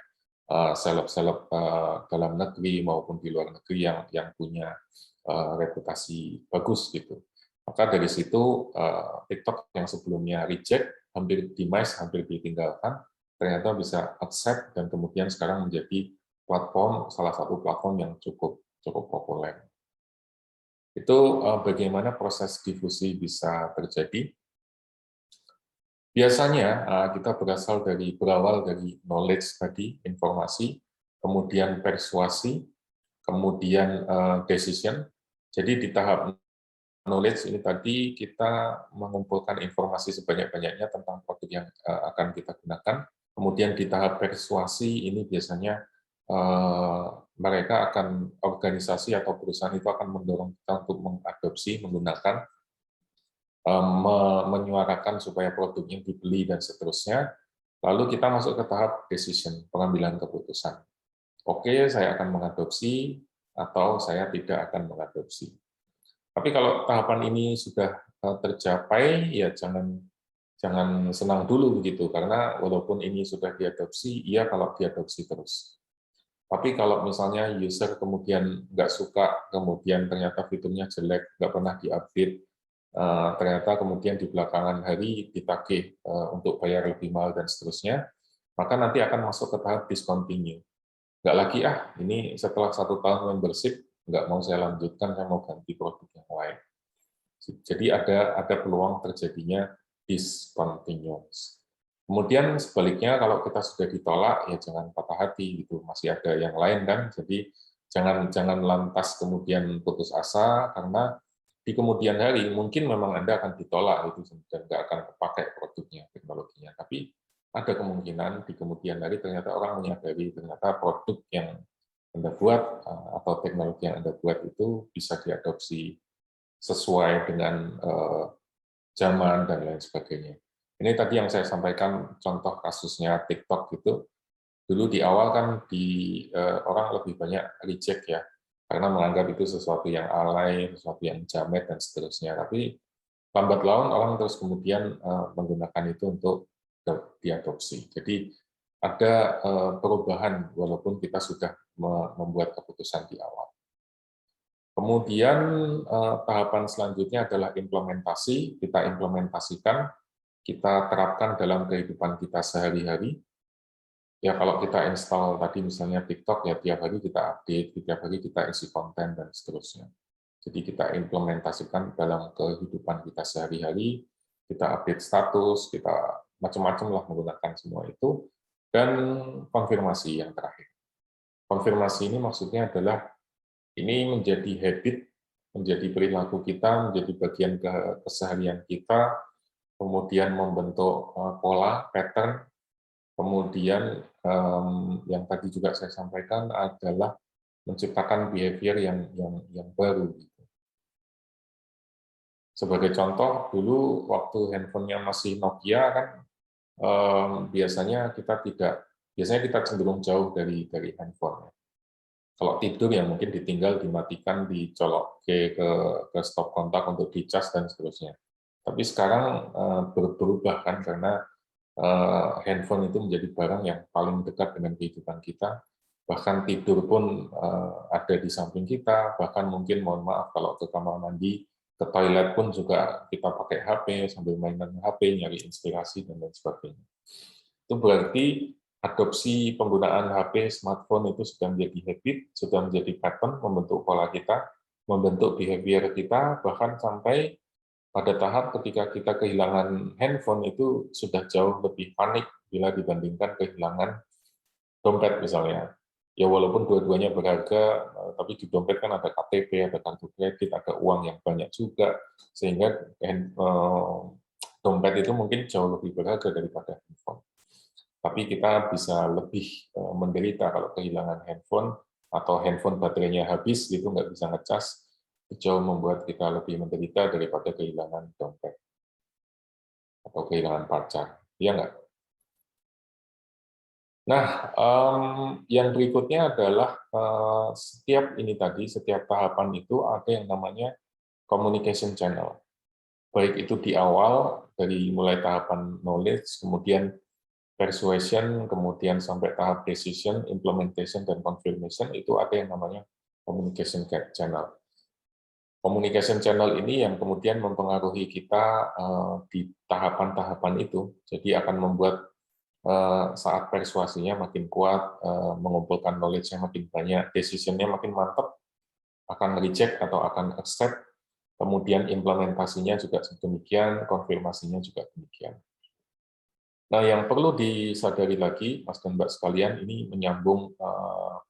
seleb-seleb dalam negeri maupun di luar negeri yang punya reputasi bagus gitu. Maka dari situ TikTok yang sebelumnya reject, hampir demise, hampir ditinggalkan, ternyata bisa accept dan kemudian sekarang menjadi platform, salah satu platform yang cukup populer. Itu bagaimana proses difusi bisa terjadi. Biasanya kita berawal dari knowledge tadi, informasi, kemudian persuasi, kemudian decision. Jadi di tahap knowledge ini tadi kita mengumpulkan informasi sebanyak-banyaknya tentang produk yang akan kita gunakan. Kemudian di tahap persuasi ini biasanya mereka akan, organisasi atau perusahaan itu akan mendorong kita untuk mengadopsi, menggunakan, menyuarakan supaya produknya dibeli dan seterusnya. Lalu kita masuk ke tahap decision, pengambilan keputusan. Oke, saya akan mengadopsi atau saya tidak akan mengadopsi. Tapi kalau tahapan ini sudah tercapai, ya jangan senang dulu begitu, karena walaupun ini sudah diadopsi, iya kalau diadopsi terus. Tapi kalau misalnya user kemudian nggak suka, kemudian ternyata fiturnya jelek, nggak pernah diupdate, ternyata kemudian di belakangan hari ditagih untuk bayar lebih mahal dan seterusnya, maka nanti akan masuk ke tahap discontinue. nggak lagi ini setelah 1 tahun membership nggak mau saya lanjutkan, saya mau ganti produk yang lain. Jadi ada peluang terjadinya discontinuance. Kemudian sebaliknya kalau kita sudah ditolak ya jangan patah hati gitu, masih ada yang lain kan. Jadi jangan lantas kemudian putus asa karena di kemudian hari mungkin memang Anda akan ditolak itu dan nggak akan kepakai produknya, teknologinya. Tapi ada kemungkinan di kemudian hari ternyata orang menyadari ternyata produk yang Anda buat atau teknologi yang Anda buat itu bisa diadopsi sesuai dengan zaman dan lain sebagainya. Ini tadi yang saya sampaikan contoh kasusnya TikTok gitu. Dulu di awal kan orang lebih banyak reject ya, karena menganggap itu sesuatu yang alay, sesuatu yang jamet dan seterusnya. Tapi lambat laun orang terus kemudian menggunakan itu untuk diadopsi. Jadi ada perubahan walaupun kita sudah membuat keputusan di awal. Kemudian tahapan selanjutnya adalah implementasi. Kita implementasikan, kita terapkan dalam kehidupan kita sehari-hari. Ya kalau kita install tadi misalnya TikTok, ya tiap hari kita update, tiap hari kita isi konten dan seterusnya. Jadi kita implementasikan dalam kehidupan kita sehari-hari, kita update status, kita macam-macam lah menggunakan semua itu, dan konfirmasi yang terakhir. Konfirmasi ini maksudnya adalah ini menjadi habit, menjadi perilaku kita, menjadi bagian keseharian kita, kemudian membentuk pola, pattern, kemudian yang tadi juga saya sampaikan adalah menciptakan behavior yang baru. Sebagai contoh, dulu waktu handphonenya masih Nokia kan biasanya kita cenderung jauh dari handphone. Kalau tidur ya mungkin ditinggal, dimatikan, dicolok ke stop kontak untuk dicas dan seterusnya. Tapi sekarang berubah kan karena handphone itu menjadi barang yang paling dekat dengan kehidupan kita. Bahkan tidur pun ada di samping kita. Bahkan mungkin mohon maaf kalau ke kamar mandi, ke toilet pun juga kita pakai HP sambil mainan HP, nyari inspirasi dan lain sebagainya. Itu berarti adopsi penggunaan HP, smartphone itu sudah menjadi habit, sudah menjadi pattern, membentuk pola kita, membentuk behavior kita, bahkan sampai pada tahap ketika kita kehilangan handphone itu sudah jauh lebih panik bila dibandingkan kehilangan dompet misalnya. Ya walaupun dua-duanya berharga, tapi di dompet kan ada KTP, ada kartu kredit, ada uang yang banyak juga, sehingga dompet itu mungkin jauh lebih berharga daripada handphone. Tapi kita bisa lebih menderita kalau kehilangan handphone atau handphone baterainya habis gitu nggak bisa ngecas, jauh membuat kita lebih menderita daripada kehilangan dompet atau kehilangan pacar, iya nggak? Nah, yang berikutnya adalah setiap tahapan itu ada yang namanya communication channel. Baik itu di awal dari mulai tahapan knowledge, kemudian persuasion, kemudian sampai tahap decision, implementation, dan confirmation, itu ada yang namanya communication channel. Communication channel ini yang kemudian mempengaruhi kita di tahapan-tahapan itu, jadi akan membuat saat persuasinya makin kuat, mengumpulkan knowledge-nya makin banyak, decision-nya makin mantap, akan reject atau akan accept, kemudian implementasinya juga demikian, konfirmasinya juga demikian. Nah, yang perlu disadari lagi, Mas dan Mbak sekalian, ini menyambung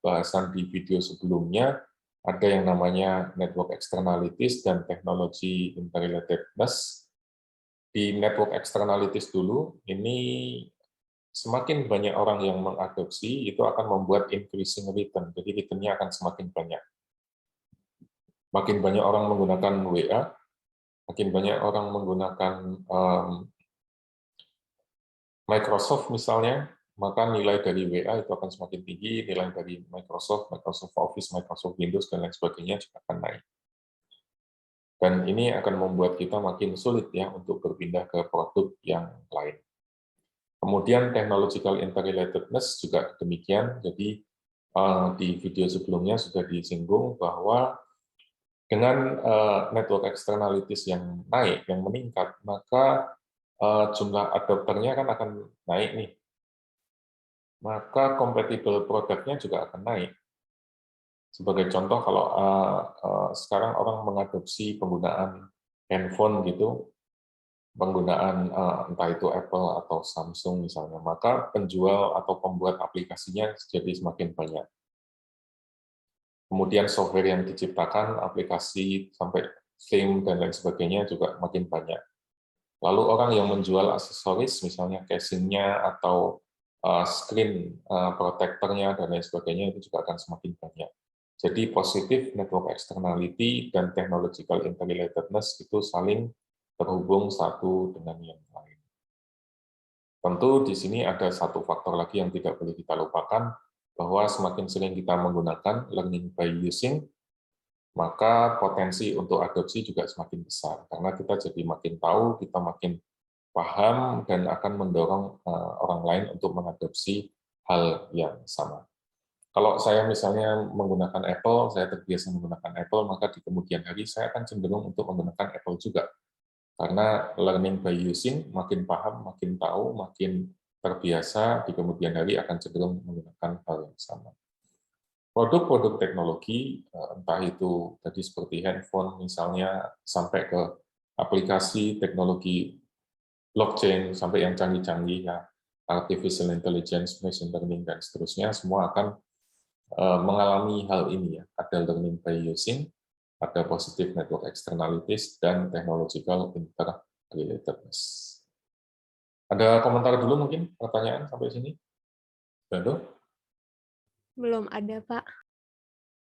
bahasan di video sebelumnya, ada yang namanya network externalities dan technology interrelatedness. Di network externalities dulu, ini semakin banyak orang yang mengadopsi, itu akan membuat increasing return, jadi return-nya akan semakin banyak. Makin banyak orang menggunakan WA, makin banyak orang menggunakan Microsoft misalnya, maka nilai dari WA itu akan semakin tinggi, nilai dari Microsoft Office, Microsoft Windows, dan lain sebagainya juga akan naik. Dan ini akan membuat kita makin sulit ya untuk berpindah ke produk yang lain. Kemudian technological interrelatedness juga demikian, jadi di video sebelumnya sudah disinggung bahwa dengan network externalities yang naik, yang meningkat, maka jumlah adopternya kan akan naik nih. maka compatible produknya juga akan naik. Sebagai contoh, kalau sekarang orang mengadopsi penggunaan handphone gitu, penggunaan entah itu Apple atau Samsung misalnya, maka penjual atau pembuat aplikasinya jadi semakin banyak. Kemudian software yang diciptakan, aplikasi sampai game dan lain sebagainya juga makin banyak. Lalu orang yang menjual aksesoris, misalnya casing-nya atau screen protector-nya dan lain sebagainya, itu juga akan semakin banyak. Jadi positif network externality dan technological interrelatedness itu saling terhubung satu dengan yang lain. Tentu di sini ada satu faktor lagi yang tidak boleh kita lupakan, bahwa semakin sering kita menggunakan learning by using, maka potensi untuk adopsi juga semakin besar. Karena kita jadi makin tahu, kita makin paham, dan akan mendorong orang lain untuk mengadopsi hal yang sama. Kalau saya misalnya menggunakan Apple, saya terbiasa menggunakan Apple, maka di kemudian hari saya akan cenderung untuk menggunakan Apple juga. Karena learning by using, makin paham, makin tahu, makin terbiasa, di kemudian hari akan cenderung menggunakan hal yang sama. Produk-produk teknologi, entah itu tadi seperti handphone misalnya, sampai ke aplikasi teknologi blockchain, sampai yang canggih-canggih, ya, artificial intelligence, machine learning, dan seterusnya, semua akan mengalami hal ini, ya. Ada learning by using, ada positive network externalities, dan technological interrelatedness. Ada komentar dulu mungkin, pertanyaan sampai sini? Belum? Belum ada, Pak.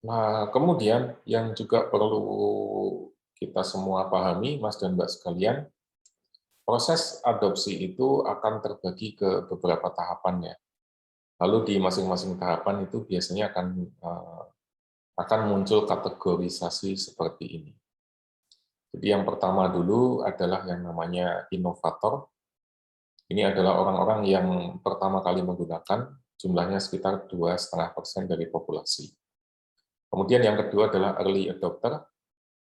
Nah, kemudian yang juga perlu kita semua pahami, Mas dan Mbak sekalian, proses adopsi itu akan terbagi ke beberapa tahapan, ya. Lalu di masing-masing tahapan itu biasanya akan muncul kategorisasi seperti ini. Jadi yang pertama dulu adalah yang namanya inovator. Ini adalah orang-orang yang pertama kali menggunakan, jumlahnya sekitar 2,5% dari populasi. Kemudian yang kedua adalah early adopter.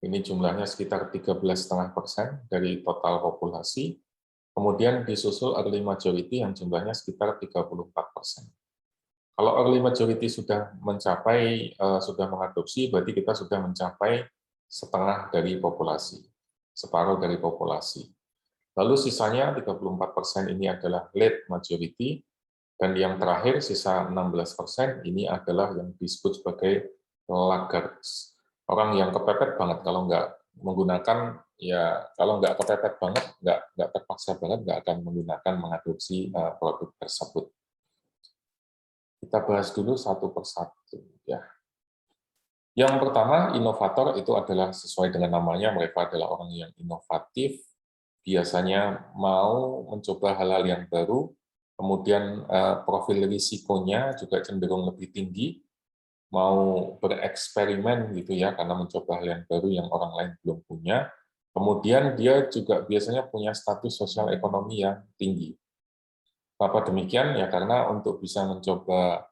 Ini jumlahnya sekitar 13,5% dari total populasi. Kemudian disusul early majority yang jumlahnya sekitar 34%. Kalau early majority sudah sudah mengadopsi, berarti kita sudah mencapai setengah dari populasi, separuh dari populasi. Lalu sisanya 34% ini adalah late majority, dan yang terakhir sisa 16% ini adalah yang disebut sebagai laggards. Orang yang kepepet banget, kalau nggak menggunakan, ya kalau nggak kepepet banget, nggak terpaksa banget, nggak akan menggunakan mengadopsi produk tersebut. Kita bahas dulu satu persatu, ya. Yang pertama, inovator itu adalah sesuai dengan namanya, mereka adalah orang yang inovatif, biasanya mau mencoba hal-hal yang baru, kemudian profil risikonya juga cenderung lebih tinggi, mau bereksperimen gitu ya, karena mencoba hal yang baru yang orang lain belum punya. Kemudian dia juga biasanya punya status sosial ekonomi yang tinggi. Kenapa demikian? Ya karena untuk bisa mencoba,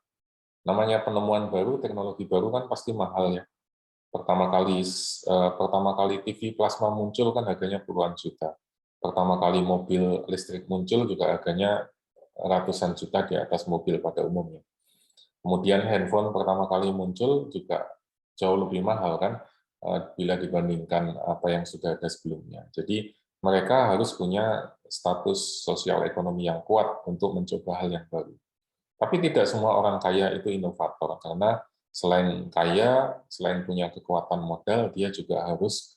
namanya penemuan baru, teknologi baru kan pasti mahal, ya. Pertama kali TV plasma muncul kan harganya puluhan juta. Pertama kali mobil listrik muncul juga harganya ratusan juta di atas mobil pada umumnya. Kemudian handphone pertama kali muncul juga jauh lebih mahal kan bila dibandingkan apa yang sudah ada sebelumnya. Jadi mereka harus punya status sosial ekonomi yang kuat untuk mencoba hal yang baru. Tapi tidak semua orang kaya itu inovator, karena selain kaya, selain punya kekuatan modal, dia juga harus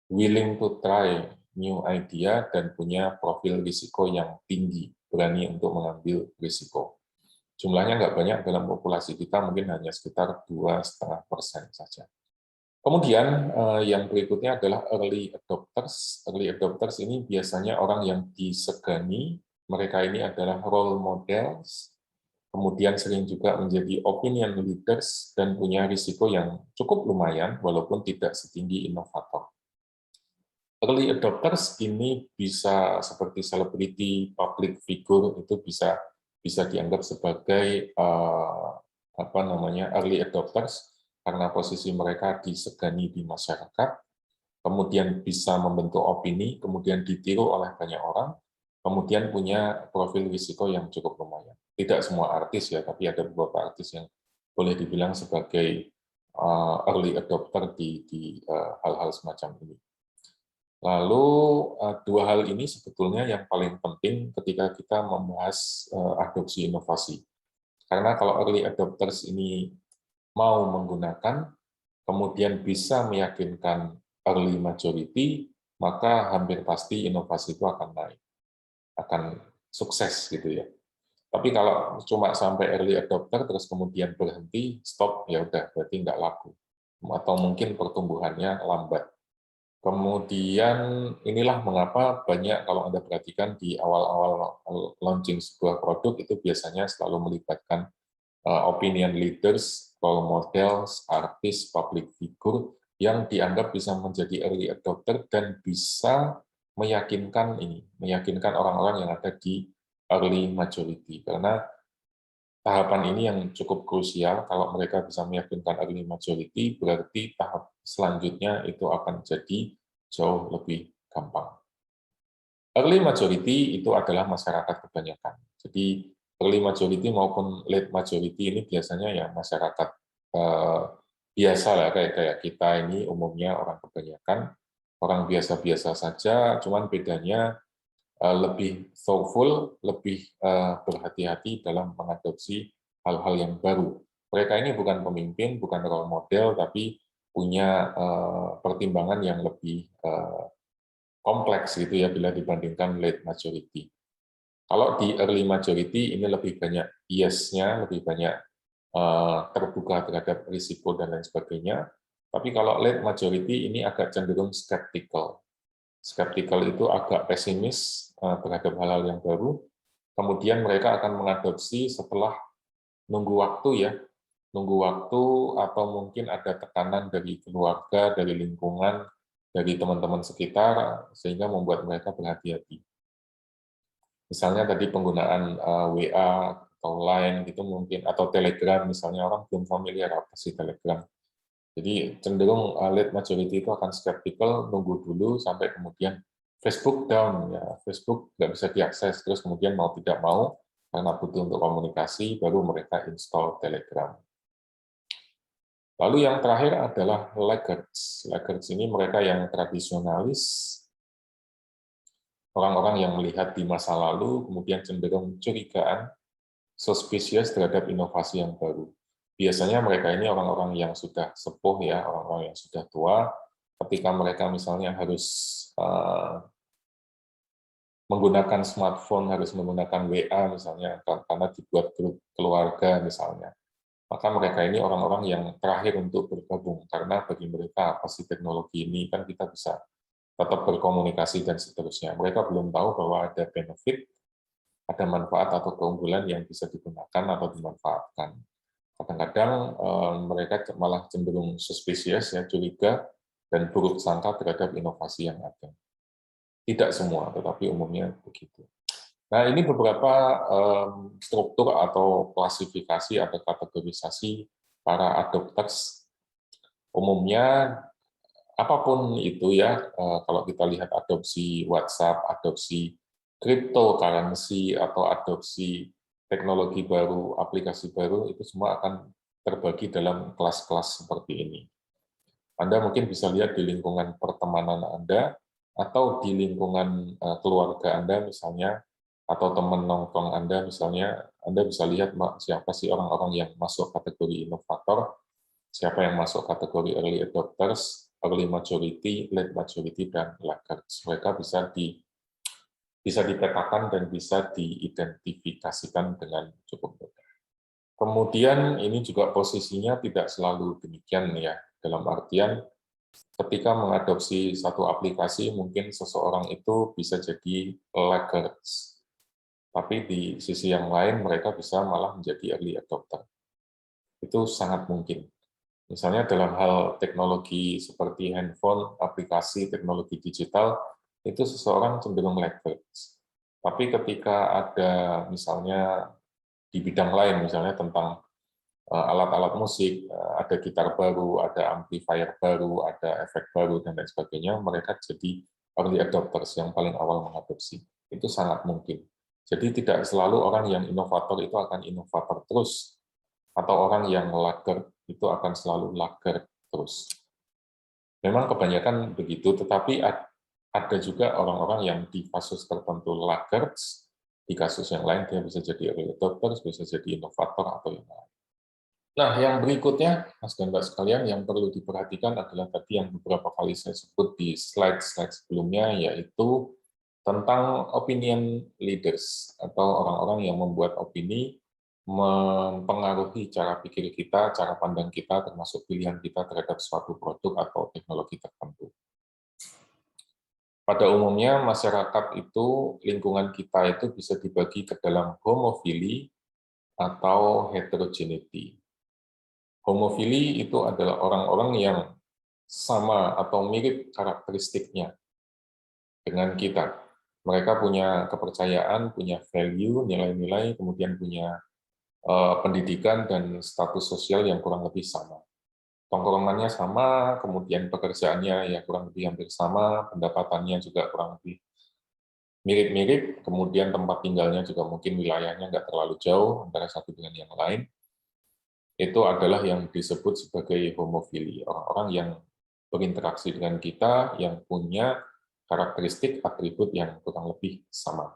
willing to try new idea dan punya profil risiko yang tinggi, berani untuk mengambil risiko. Jumlahnya nggak banyak dalam populasi kita, mungkin hanya sekitar 2,5% saja. Kemudian yang berikutnya adalah early adopters. Early adopters ini biasanya orang yang disegani, mereka ini adalah role models, kemudian sering juga menjadi opinion leaders, dan punya risiko yang cukup lumayan, walaupun tidak setinggi inovator. Early adopters ini bisa seperti selebriti, public figure, itu bisa dianggap sebagai early adopters, karena posisi mereka disegani di masyarakat, kemudian bisa membentuk opini, kemudian ditiru oleh banyak orang, kemudian punya profil risiko yang cukup lumayan. tidak semua artis ya, tapi ada beberapa artis yang boleh dibilang sebagai early adopter di hal-hal semacam ini. Lalu dua hal ini sebetulnya yang paling penting ketika kita membahas adopsi inovasi. Karena kalau early adopters ini mau menggunakan, kemudian bisa meyakinkan early majority, maka hampir pasti inovasi itu akan naik, akan sukses gitu ya. Tapi kalau cuma sampai early adopter terus kemudian berhenti, stop, ya udah berarti nggak laku. Atau mungkin pertumbuhannya lambat. Kemudian inilah mengapa banyak kalau Anda perhatikan di awal-awal launching sebuah produk itu biasanya selalu melibatkan opinion leaders, role models, artis, public figure yang dianggap bisa menjadi early adopter dan bisa meyakinkan orang-orang yang ada di early majority. Karena tahapan ini yang cukup krusial, kalau mereka bisa meyakinkan early majority, berarti tahap selanjutnya itu akan jadi jauh lebih gampang. Early majority itu adalah masyarakat kebanyakan. Jadi early majority maupun late majority ini biasanya ya masyarakat biasa lah, kayak kita ini umumnya orang kebanyakan, orang biasa-biasa saja, cuman bedanya lebih thoughtful, lebih berhati-hati dalam mengadopsi hal-hal yang baru. Mereka ini bukan pemimpin, bukan role model, tapi punya pertimbangan yang lebih kompleks gitu ya bila dibandingkan late majority. Kalau di early majority ini lebih banyak yes-nya, lebih banyak terbuka terhadap risiko dan lain sebagainya. Tapi kalau late majority ini agak cenderung skeptical. Skeptical itu agak pesimis terhadap hal-hal yang baru, kemudian mereka akan mengadopsi setelah nunggu waktu ya, nunggu waktu atau mungkin ada tekanan dari keluarga, dari lingkungan, dari teman-teman sekitar, sehingga membuat mereka berhati-hati. Misalnya tadi penggunaan WA atau Line gitu mungkin, atau Telegram misalnya, orang belum familiar apa sih Telegram. Jadi cenderung late majority itu akan skeptical, nunggu dulu sampai kemudian Facebook down, ya Facebook nggak bisa diakses, terus kemudian mau tidak mau karena butuh untuk komunikasi, baru mereka install Telegram. Lalu yang terakhir adalah laggards. Laggards ini mereka yang tradisionalis, orang-orang yang melihat di masa lalu, kemudian cenderung curigaan, suspicious terhadap inovasi yang baru. Biasanya mereka ini orang-orang yang sudah sepuh ya, orang-orang yang sudah tua, ketika mereka misalnya harus menggunakan smartphone, harus menggunakan WA misalnya, karena dibuat grup keluarga misalnya, maka mereka ini orang-orang yang terakhir untuk bergabung, karena bagi mereka apa sih teknologi ini, kan kita bisa tetap berkomunikasi dan seterusnya. Mereka belum tahu bahwa ada benefit, ada manfaat atau keunggulan yang bisa digunakan atau dimanfaatkan. Kadang-kadang mereka malah cenderung suspicious, ya, curiga, dan buruk sangka terhadap inovasi yang ada. Tidak semua, tetapi umumnya begitu. Nah, ini beberapa struktur atau klasifikasi atau kategorisasi para adopters. Umumnya, apapun itu ya, kalau kita lihat adopsi WhatsApp, adopsi cryptocurrency, atau adopsi teknologi baru, aplikasi baru, itu semua akan terbagi dalam kelas-kelas seperti ini. Anda mungkin bisa lihat di lingkungan pertemanan Anda, atau di lingkungan keluarga Anda misalnya, atau teman nongkrong Anda misalnya, Anda bisa lihat siapa sih orang-orang yang masuk kategori inovator, siapa yang masuk kategori early adopters, early majority, late majority, dan laggards. Mereka bisa dipetakan dan bisa diidentifikasikan dengan cukup mudah. Kemudian ini juga posisinya tidak selalu demikian ya, dalam artian ketika mengadopsi satu aplikasi mungkin seseorang itu bisa jadi laggards, tapi di sisi yang lain mereka bisa malah menjadi early adopter. Itu sangat mungkin. Misalnya dalam hal teknologi seperti handphone, aplikasi, teknologi digital, itu seseorang cenderung laggards. Tapi ketika ada misalnya di bidang lain, misalnya tentang alat-alat musik, ada gitar baru, ada amplifier baru, ada efek baru, dan lain sebagainya, mereka jadi early adopters yang paling awal mengadopsi. Itu sangat mungkin. Jadi tidak selalu orang yang inovator itu akan inovator terus, atau orang yang lager itu akan selalu lager terus. Memang kebanyakan begitu, tetapi ada juga orang-orang yang di kasus tertentu lagers, di kasus yang lain dia bisa jadi early adopter, bisa jadi inovator atau yang lain. Nah, yang berikutnya, Mas dan Mbak sekalian, yang perlu diperhatikan adalah tadi yang beberapa kali saya sebut di slide-slide sebelumnya, yaitu tentang opinion leaders, atau orang-orang yang membuat opini, mempengaruhi cara pikir kita, cara pandang kita, termasuk pilihan kita terhadap suatu produk atau teknologi tertentu. Pada umumnya, masyarakat itu, lingkungan kita itu bisa dibagi ke dalam homofili atau heterogeneity. Homofili itu adalah orang-orang yang sama atau mirip karakteristiknya dengan kita. Mereka punya kepercayaan, punya value, nilai-nilai, kemudian punya pendidikan dan status sosial yang kurang lebih sama. Tongkrongannya sama, kemudian pekerjaannya ya kurang lebih hampir sama, pendapatannya juga kurang lebih mirip-mirip, kemudian tempat tinggalnya juga mungkin wilayahnya nggak terlalu jauh antara satu dengan yang lain. Itu adalah yang disebut sebagai homofili, orang-orang yang berinteraksi dengan kita, yang punya karakteristik atribut yang kurang lebih sama.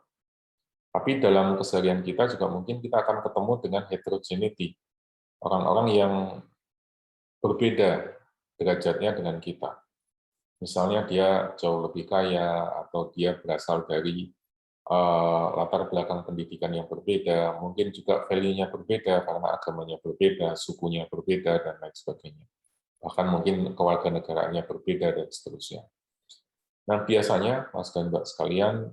Tapi dalam keseharian kita juga mungkin kita akan ketemu dengan heterogeneity, orang-orang yang berbeda derajatnya dengan kita. Misalnya dia jauh lebih kaya, atau dia berasal dari latar belakang pendidikan yang berbeda, mungkin juga value-nya berbeda karena agamanya berbeda, sukunya berbeda, dan lain sebagainya. Bahkan mungkin kewarganegaraannya berbeda, dan seterusnya. Nah, biasanya, Mas dan Mbak sekalian,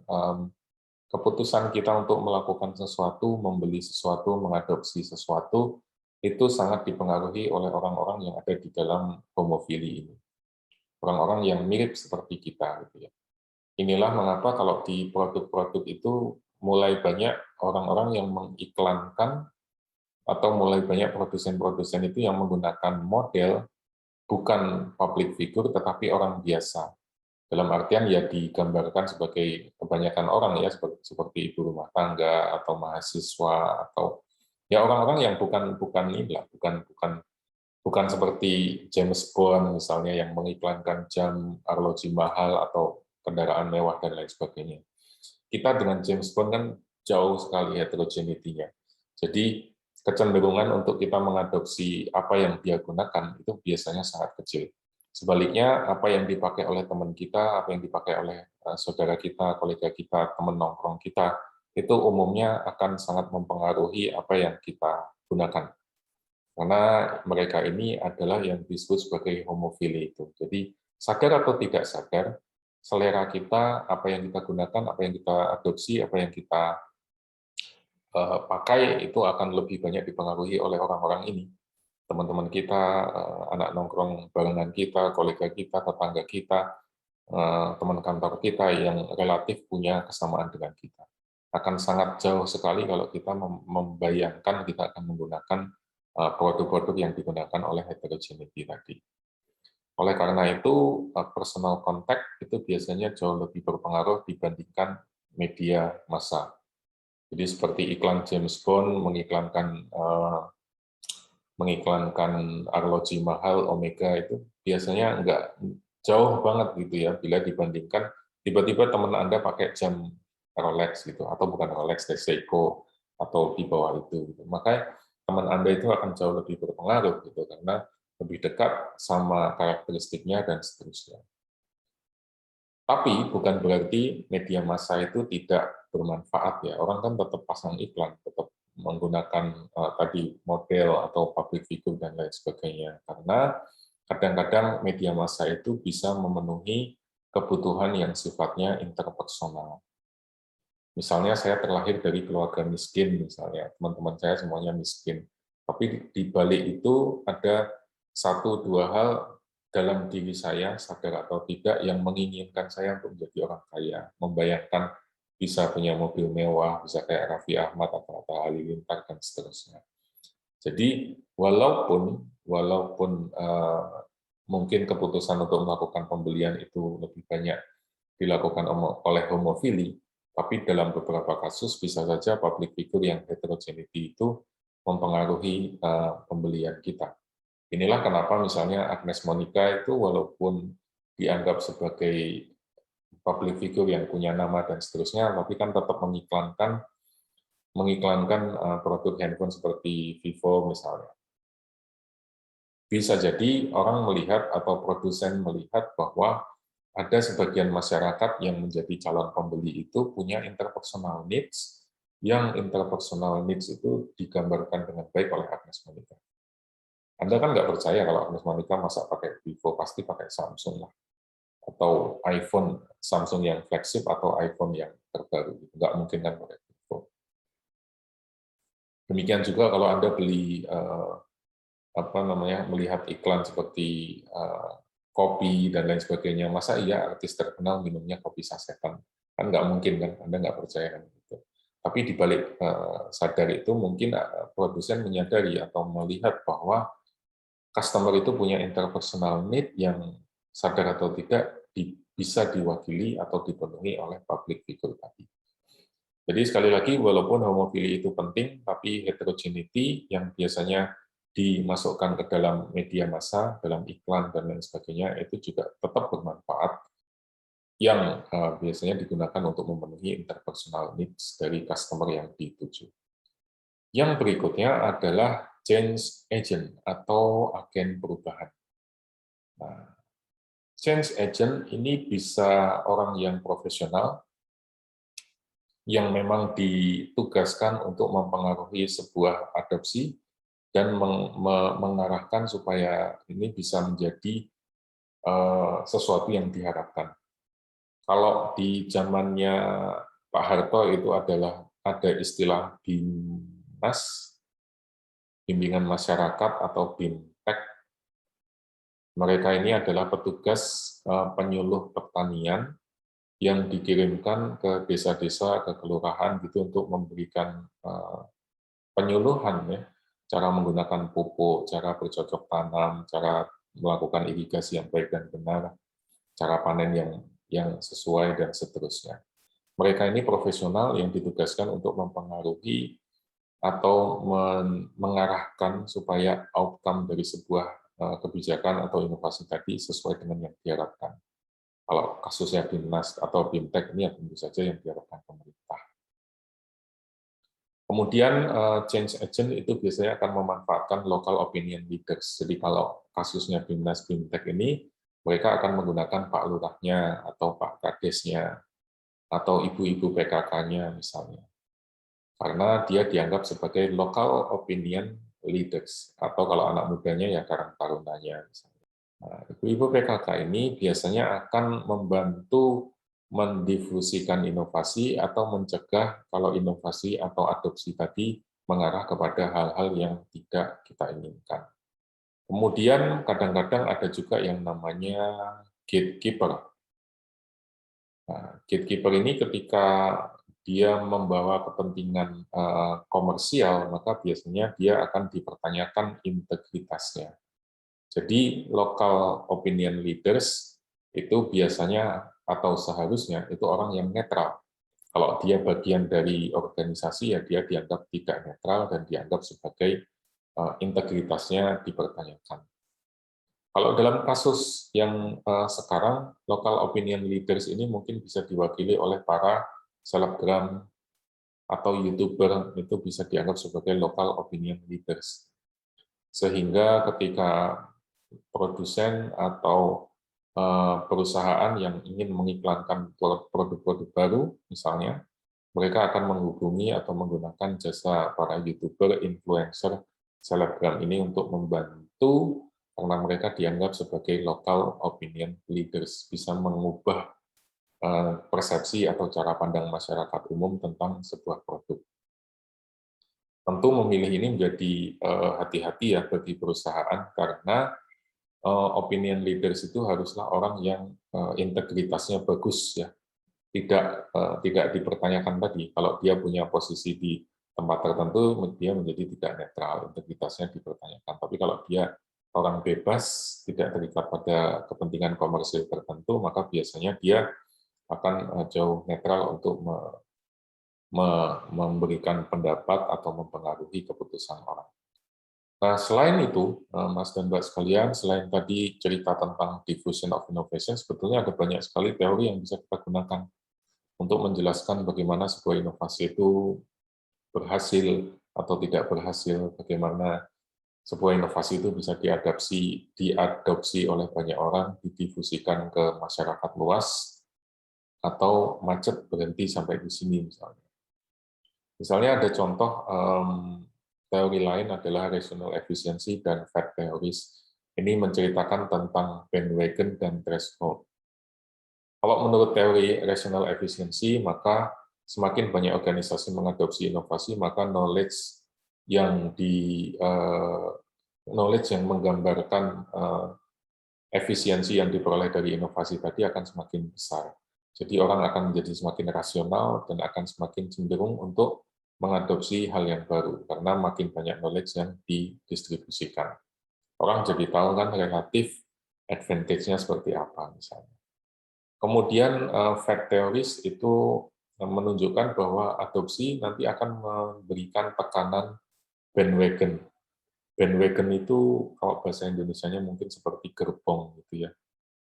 keputusan kita untuk melakukan sesuatu, membeli sesuatu, mengadopsi sesuatu, itu sangat dipengaruhi oleh orang-orang yang ada di dalam homofili ini. Orang-orang yang mirip seperti kita. Gitu ya. Inilah mengapa kalau di produk-produk itu mulai banyak orang-orang yang mengiklankan, atau mulai banyak produsen-produsen itu yang menggunakan model bukan public figure, tetapi orang biasa. Dalam artian ya digambarkan sebagai kebanyakan orang ya, seperti ibu rumah tangga atau mahasiswa, atau ya orang-orang yang bukan seperti James Bond misalnya yang mengiklankan jam arloji mahal atau kendaraan mewah dan lain sebagainya. Kita dengan James Bond kan jauh sekali heterogeneity-nya. Jadi kecenderungan untuk kita mengadopsi apa yang dia gunakan itu biasanya sangat kecil. Sebaliknya, apa yang dipakai oleh teman kita, apa yang dipakai oleh saudara kita, kolega kita, teman nongkrong kita, itu umumnya akan sangat mempengaruhi apa yang kita gunakan. Karena mereka ini adalah yang disebut sebagai homofili itu. Jadi, sadar atau tidak sadar, selera kita, apa yang kita gunakan, apa yang kita adopsi, apa yang kita pakai, itu akan lebih banyak dipengaruhi oleh orang-orang ini. Teman-teman kita, anak nongkrong barengan kita, kolega kita, tetangga kita, teman kantor kita yang relatif punya kesamaan dengan kita. Akan sangat jauh sekali kalau kita membayangkan kita akan menggunakan produk-produk yang digunakan oleh heterogeneity tadi. Oleh karena itu, personal contact itu biasanya jauh lebih berpengaruh dibandingkan media massa. Jadi seperti iklan James Bond mengiklankan arloji mahal Omega itu biasanya nggak jauh banget gitu ya bila dibandingkan tiba-tiba teman Anda pakai jam Rolex gitu, atau bukan Rolex, Seiko atau di bawah itu gitu. Maka teman Anda itu akan jauh lebih berpengaruh gitu karena lebih dekat sama karakteristiknya dan seterusnya. Tapi bukan berarti media massa itu tidak bermanfaat ya. Orang kan tetap pasang iklan, tetap menggunakan tadi model atau public figure dan lain sebagainya. Karena kadang-kadang media massa itu bisa memenuhi kebutuhan yang sifatnya interpersonal. Misalnya saya terlahir dari keluarga miskin, misalnya teman-teman saya semuanya miskin. Tapi di balik itu ada 1-2 hal dalam diri saya, sadar atau tidak, yang menginginkan saya untuk menjadi orang kaya. Membayangkan bisa punya mobil mewah, bisa kayak Raffi Ahmad atau Atta Halilintar, dan seterusnya. Jadi walaupun mungkin keputusan untuk melakukan pembelian itu lebih banyak dilakukan oleh homofili, Tapi dalam beberapa kasus bisa saja public figure yang heterogeneity itu mempengaruhi pembelian kita. Inilah kenapa misalnya Agnes Monica itu walaupun dianggap sebagai public figure yang punya nama dan seterusnya, tapi kan tetap mengiklankan produk handphone seperti Vivo misalnya. Bisa jadi orang melihat atau produsen melihat bahwa ada sebagian masyarakat yang menjadi calon pembeli itu punya interpersonal needs, yang interpersonal needs itu digambarkan dengan baik oleh Agnes Monica. Anda kan nggak percaya kalau Agnes Monica masa pakai Vivo, pasti pakai Samsung lah. Atau iPhone, Samsung yang flagship atau iPhone yang terbaru. Nggak mungkin kan pakai Vivo. Demikian juga kalau Anda beli melihat iklan seperti kopi dan lain sebagainya, masa iya artis terkenal minumnya kopi sasetan? Kan nggak mungkin kan, Anda nggak percaya kan gitu. Tapi di balik sadar itu mungkin produsen menyadari atau melihat bahwa customer itu punya interpersonal need yang sadar atau tidak bisa diwakili atau dipenuhi oleh public figure tadi. Jadi sekali lagi, walaupun homofili itu penting, tapi heterogeneity yang biasanya dimasukkan ke dalam media massa, dalam iklan, dan lain sebagainya, itu juga tetap bermanfaat, yang biasanya digunakan untuk memenuhi interpersonal needs dari customer yang dituju. Yang berikutnya adalah change agent atau agen perubahan. Nah, change agent ini bisa orang yang profesional, yang memang ditugaskan untuk mempengaruhi sebuah adopsi, dan mengarahkan supaya ini bisa menjadi sesuatu yang diharapkan. Kalau di zamannya Pak Harto itu ada istilah BIMNAS, bimbingan masyarakat atau BIMTEK. Mereka ini adalah petugas penyuluh pertanian yang dikirimkan ke desa-desa, ke kelurahan gitu untuk memberikan penyuluhan ya, cara menggunakan pupuk, cara bercocok tanam, cara melakukan irigasi yang baik dan benar, cara panen yang sesuai, dan seterusnya. Mereka ini profesional yang ditugaskan untuk mempengaruhi atau mengarahkan supaya outcome dari sebuah kebijakan atau inovasi tadi sesuai dengan yang diharapkan. Kalau kasusnya BIMNAS atau BIMTEK ini ya tentu saja yang diharapkan pemerintah. Kemudian change agent itu biasanya akan memanfaatkan local opinion leaders. Jadi kalau kasusnya BIMNAS BIMTEK ini, mereka akan menggunakan Pak Lurahnya atau Pak Kadesnya atau ibu-ibu PKK-nya misalnya. Karena dia dianggap sebagai local opinion leaders, atau kalau anak mudanya ya Karang Tarunanya misalnya. Nah, ibu-ibu PKK ini biasanya akan membantu mendifusikan inovasi atau mencegah kalau inovasi atau adopsi tadi mengarah kepada hal-hal yang tidak kita inginkan. Kemudian kadang-kadang ada juga yang namanya gatekeeper. Nah, gatekeeper ini ketika dia membawa kepentingan komersial, maka biasanya dia akan dipertanyakan integritasnya. Jadi local opinion leaders itu biasanya atau seharusnya itu orang yang netral. Kalau dia bagian dari organisasi ya dia dianggap tidak netral dan dianggap sebagai integritasnya dipertanyakan. Kalau dalam kasus yang sekarang, local opinion leaders ini mungkin bisa diwakili oleh para selebgram atau YouTuber, itu bisa dianggap sebagai local opinion leaders. Sehingga ketika produsen atau perusahaan yang ingin mengiklankan produk-produk baru, misalnya, mereka akan menghubungi atau menggunakan jasa para YouTuber, influencer, selebgram ini untuk membantu, karena mereka dianggap sebagai local opinion leaders, bisa mengubah persepsi atau cara pandang masyarakat umum tentang sebuah produk. Tentu memilih ini menjadi hati-hati ya bagi perusahaan, karena opinion leaders itu haruslah orang yang integritasnya bagus ya, tidak dipertanyakan tadi. Kalau dia punya posisi di tempat tertentu, dia menjadi tidak netral, integritasnya dipertanyakan. Tapi kalau dia orang bebas, tidak terikat pada kepentingan komersil tertentu, maka biasanya dia akan jauh netral untuk memberikan pendapat atau mempengaruhi keputusan orang. Nah, selain itu, Mas dan Mbak sekalian, selain tadi cerita tentang diffusion of innovation, sebetulnya ada banyak sekali teori yang bisa kita gunakan untuk menjelaskan bagaimana sebuah inovasi itu berhasil atau tidak berhasil, bagaimana sebuah inovasi itu bisa diadopsi oleh banyak orang, didifusikan ke masyarakat luas, atau macet berhenti sampai di sini misalnya. Misalnya ada contoh teori lain adalah rational efficiency dan fat theories. Ini menceritakan tentang bandwagon dan threshold. Kalau menurut teori rational efficiency, maka semakin banyak organisasi mengadopsi inovasi, maka knowledge yang menggambarkan efisiensi yang diperoleh dari inovasi tadi akan semakin besar. Jadi orang akan menjadi semakin rasional dan akan semakin cenderung untuk mengadopsi hal yang baru, karena makin banyak knowledge yang didistribusikan. Orang jadi tahu kan relatif advantage-nya seperti apa misalnya. Kemudian fact theories itu menunjukkan bahwa adopsi nanti akan memberikan tekanan bandwagon. Bandwagon itu kalau bahasa Indonesianya mungkin seperti gerbong gitu ya,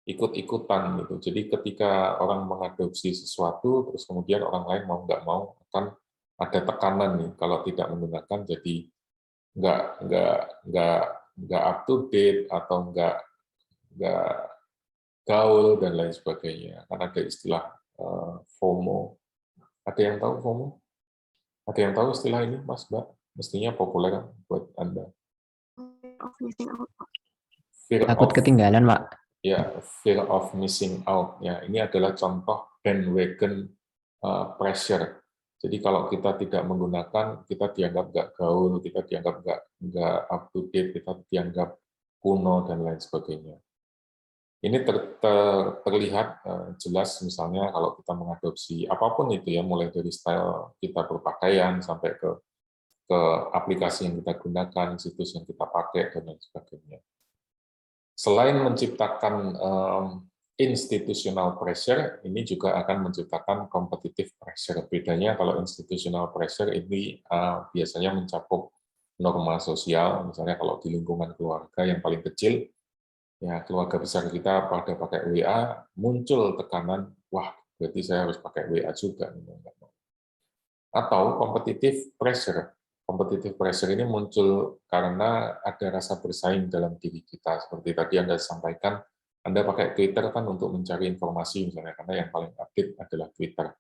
ikut-ikutan gitu. Jadi ketika orang mengadopsi sesuatu, terus kemudian orang lain mau nggak mau akan ada tekanan nih, kalau tidak menggunakan jadi nggak up to date atau nggak gaul dan lain sebagainya. Kan ada istilah FOMO. Ada yang tahu FOMO? Ada yang tahu istilah ini, Mas, Mbak? Mestinya populer buat Anda. Takut ketinggalan, Pak. Ya, fear of missing out. Ya, ini adalah contoh bandwagon pressure. Jadi kalau kita tidak menggunakan, kita dianggap nggak gaul, kita dianggap nggak up to date, kita dianggap kuno dan lain sebagainya. Ini terlihat jelas misalnya kalau kita mengadopsi apapun itu ya, mulai dari style kita berpakaian sampai ke aplikasi yang kita gunakan, situs yang kita pakai dan lain sebagainya. Selain menciptakan institutional pressure, ini juga akan menciptakan competitive pressure. Bedanya kalau institutional pressure ini biasanya mencakup norma sosial, misalnya kalau di lingkungan keluarga yang paling kecil, ya keluarga besar kita pada pakai WA, muncul tekanan, wah berarti saya harus pakai WA juga. Atau competitive pressure. Competitive pressure ini muncul karena ada rasa bersaing dalam diri kita. Seperti tadi Anda sampaikan, Anda pakai Twitter kan untuk mencari informasi misalnya, karena yang paling update adalah Twitter.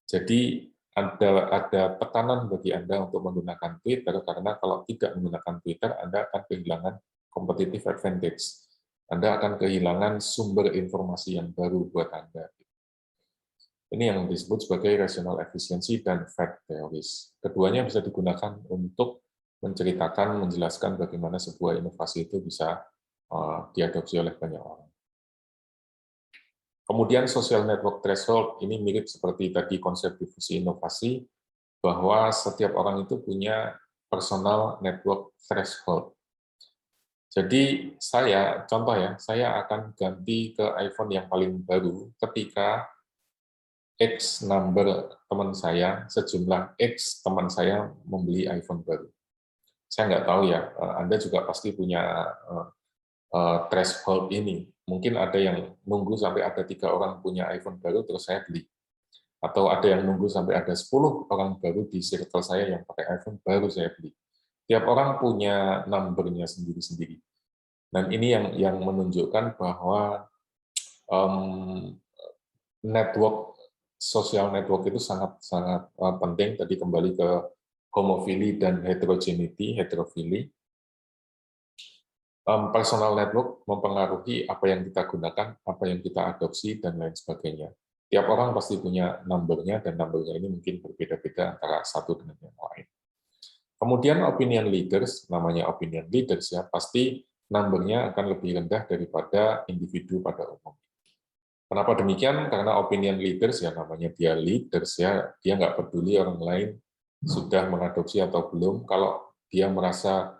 Jadi ada tekanan bagi Anda untuk menggunakan Twitter, karena kalau tidak menggunakan Twitter, Anda akan kehilangan competitive advantage. Anda akan kehilangan sumber informasi yang baru buat Anda. Ini yang disebut sebagai rational efficiency dan fact theories. Keduanya bisa digunakan untuk menceritakan, menjelaskan bagaimana sebuah inovasi itu bisa diadopsi oleh banyak orang. Kemudian social network threshold, ini mirip seperti tadi konsep difusi inovasi, bahwa setiap orang itu punya personal network threshold. Jadi contoh ya, saya akan ganti ke iPhone yang paling baru ketika X number teman saya, sejumlah X teman saya membeli iPhone baru. Saya nggak tahu ya, Anda juga pasti punya threshold ini. Mungkin ada yang nunggu sampai ada 3 orang punya iPhone baru, terus saya beli. Atau ada yang nunggu sampai ada 10 orang baru di circle saya yang pakai iPhone, baru saya beli. Tiap orang punya numbernya sendiri-sendiri. Dan ini yang menunjukkan bahwa social network itu sangat penting. Tadi kembali ke homofili dan heterofili. Personal network mempengaruhi apa yang kita gunakan, apa yang kita adopsi, dan lain sebagainya. Tiap orang pasti punya numbernya, dan numbernya ini mungkin berbeda-beda antara satu dengan yang lain. Kemudian opinion leaders, namanya opinion leaders ya, pasti numbernya akan lebih rendah daripada individu pada umumnya. Kenapa demikian? Karena opinion leaders ya, namanya dia leaders ya, dia nggak peduli orang lain sudah mengadopsi atau belum. Kalau dia merasa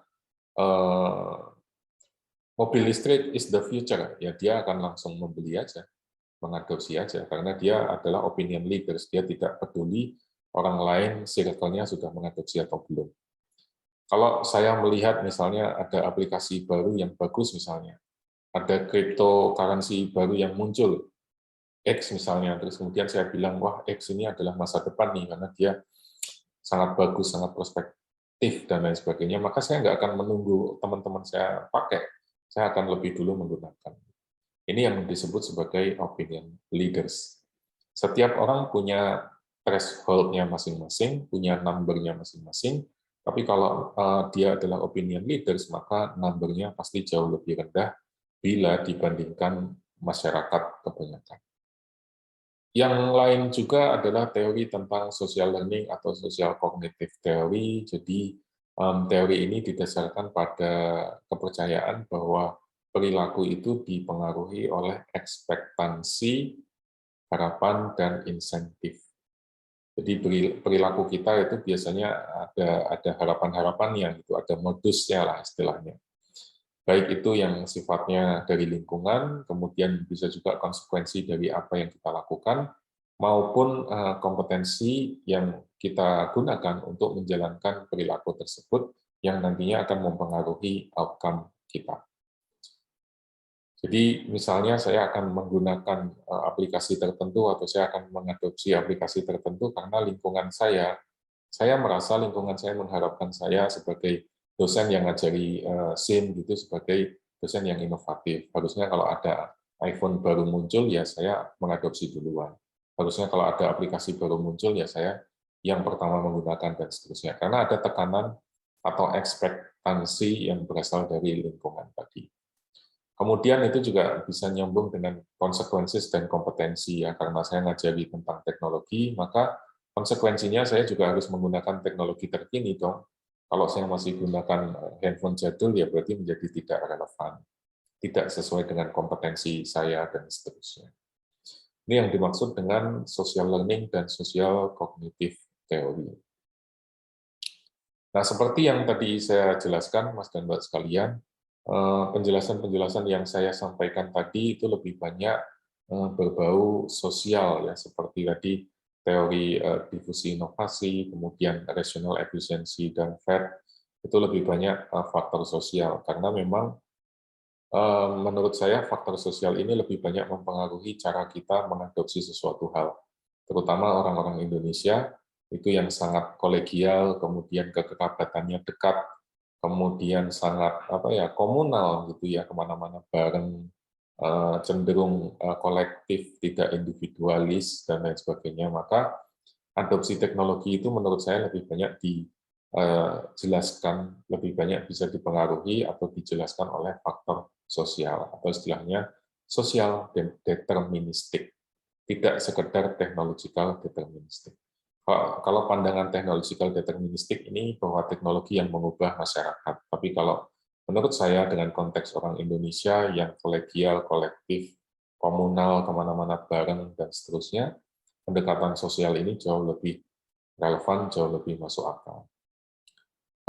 mobil listrik is the future, ya dia akan langsung membeli aja, mengadopsi aja, karena dia adalah opinion leaders, dia tidak peduli orang lain circle-nya sudah mengadopsi atau belum. Kalau saya melihat misalnya ada aplikasi baru yang bagus misalnya, ada cryptocurrency baru yang muncul, X misalnya, terus kemudian saya bilang, wah X ini adalah masa depan nih, karena dia sangat bagus, sangat prospektif, dan lain sebagainya, maka saya nggak akan menunggu teman-teman saya pakai, saya akan lebih dulu menggunakan. Ini yang disebut sebagai opinion leaders. Setiap orang punya threshold-nya masing-masing, punya number-nya masing-masing, tapi kalau dia adalah opinion leaders, maka number-nya pasti jauh lebih rendah bila dibandingkan masyarakat kebanyakan. Yang lain juga adalah teori tentang social learning atau social cognitive theory. Jadi teori ini didasarkan pada kepercayaan bahwa perilaku itu dipengaruhi oleh ekspektansi, harapan, dan insentif. Jadi perilaku kita itu biasanya ada harapan-harapannya, itu ada modusnya lah istilahnya. Baik itu yang sifatnya dari lingkungan, kemudian bisa juga konsekuensi dari apa yang kita lakukan, maupun kompetensi yang kita gunakan untuk menjalankan perilaku tersebut yang nantinya akan mempengaruhi outcome kita. Jadi misalnya saya akan menggunakan aplikasi tertentu atau saya akan mengadopsi aplikasi tertentu karena lingkungan saya merasa lingkungan saya mengharapkan saya sebagai dosen yang ngajari SIM gitu sebagai dosen yang inovatif. Harusnya kalau ada iPhone baru muncul ya saya mengadopsi duluan. Harusnya kalau ada aplikasi baru muncul ya saya yang pertama menggunakan dan seterusnya. Karena ada tekanan atau ekspektasi yang berasal dari lingkungan tadi. Kemudian itu juga bisa nyambung dengan konsekuensi dan kompetensi ya, karena saya ngajari tentang teknologi, maka konsekuensinya saya juga harus menggunakan teknologi terkini dong. Kalau saya masih gunakan handphone jadul ya berarti menjadi tidak relevan, tidak sesuai dengan kompetensi saya dan seterusnya. Ini yang dimaksud dengan social learning dan social cognitive theory. Nah, seperti yang tadi saya jelaskan, Mas dan Mbak sekalian, penjelasan-penjelasan yang saya sampaikan tadi itu lebih banyak berbau sosial ya, seperti tadi teori difusi inovasi, kemudian rational efficiency dan FED, itu lebih banyak faktor sosial karena memang menurut saya faktor sosial ini lebih banyak mempengaruhi cara kita mengadopsi sesuatu hal, terutama orang-orang Indonesia itu yang sangat kolegial, kemudian kekerabatannya dekat, kemudian sangat komunal gitu ya, kemana-mana bareng, cenderung kolektif, tidak individualis dan lain sebagainya. Maka adopsi teknologi itu menurut saya lebih banyak dijelaskan, lebih banyak bisa dipengaruhi atau dijelaskan oleh faktor sosial atau istilahnya sosial deterministik, tidak sekedar technological deterministik. Kalau pandangan technological deterministik ini bahwa teknologi yang mengubah masyarakat, tapi kalau menurut saya dengan konteks orang Indonesia yang kolegial, kolektif, komunal, kemana-mana bareng, dan seterusnya, pendekatan sosial ini jauh lebih relevan, jauh lebih masuk akal.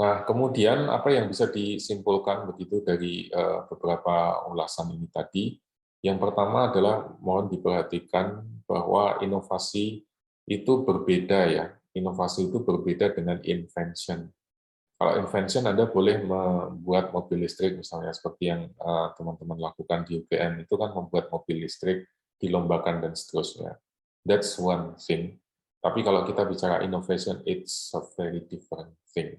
Nah, kemudian apa yang bisa disimpulkan begitu dari beberapa ulasan ini tadi? Yang pertama adalah mohon diperhatikan bahwa inovasi itu berbeda ya. Inovasi itu berbeda dengan invention. Kalau invention Anda boleh membuat mobil listrik misalnya seperti yang teman-teman lakukan di UGM itu kan membuat mobil listrik, dilombakan dan seterusnya. That's one thing. Tapi kalau kita bicara innovation, it's a very different thing.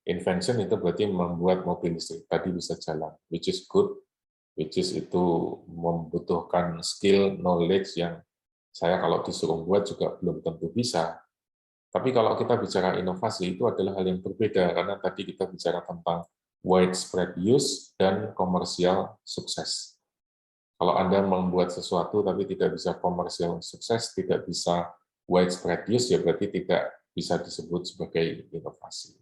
Invention itu berarti membuat mobil listrik tadi bisa jalan, which is good, which is itu membutuhkan skill, knowledge yang saya kalau disuruh buat juga belum tentu bisa. Tapi kalau kita bicara inovasi, itu adalah hal yang berbeda, karena tadi kita bicara tentang widespread use dan komersial sukses. Kalau Anda membuat sesuatu tapi tidak bisa komersial sukses, tidak bisa widespread use, ya berarti tidak bisa disebut sebagai inovasi.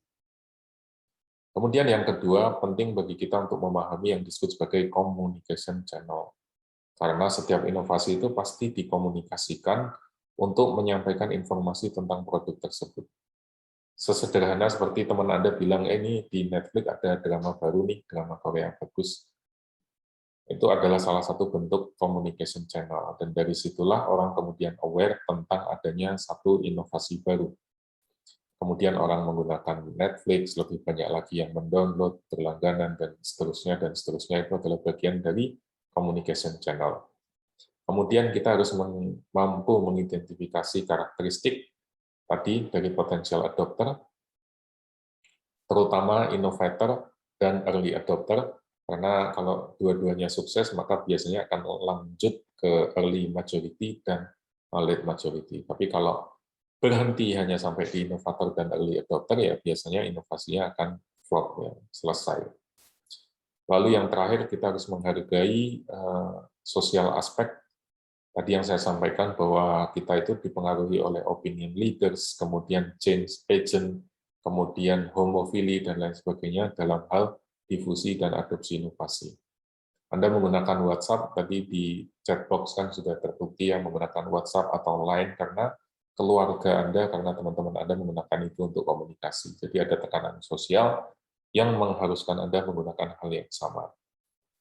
Kemudian yang kedua, penting bagi kita untuk memahami yang disebut sebagai communication channel. Karena setiap inovasi itu pasti dikomunikasikan untuk menyampaikan informasi tentang produk tersebut. Sesederhana seperti teman Anda bilang, ini di Netflix ada drama baru nih, drama Korea bagus. Itu adalah salah satu bentuk communication channel, dan dari situlah orang kemudian aware tentang adanya satu inovasi baru. Kemudian orang menggunakan Netflix, lebih banyak lagi yang mendownload, berlangganan, dan seterusnya itu adalah bagian dari communication channel. Kemudian kita harus mampu mengidentifikasi karakteristik tadi dari potential adopter, terutama innovator dan early adopter, karena kalau dua-duanya sukses, maka biasanya akan lanjut ke early majority dan late majority. Tapi kalau berhenti hanya sampai di inovator dan early adopter, ya biasanya inovasinya akan flop, ya, selesai. Lalu yang terakhir, kita harus menghargai sosial aspek. Tadi yang saya sampaikan bahwa kita itu dipengaruhi oleh opinion leaders, kemudian change agent, kemudian homofili, dan lain sebagainya dalam hal difusi dan adopsi inovasi. Anda menggunakan WhatsApp, tadi di chatbox kan sudah terbukti yang menggunakan WhatsApp atau Line karena keluarga Anda, karena teman-teman Anda menggunakan itu untuk komunikasi. Jadi ada tekanan sosial yang mengharuskan Anda menggunakan hal yang sama.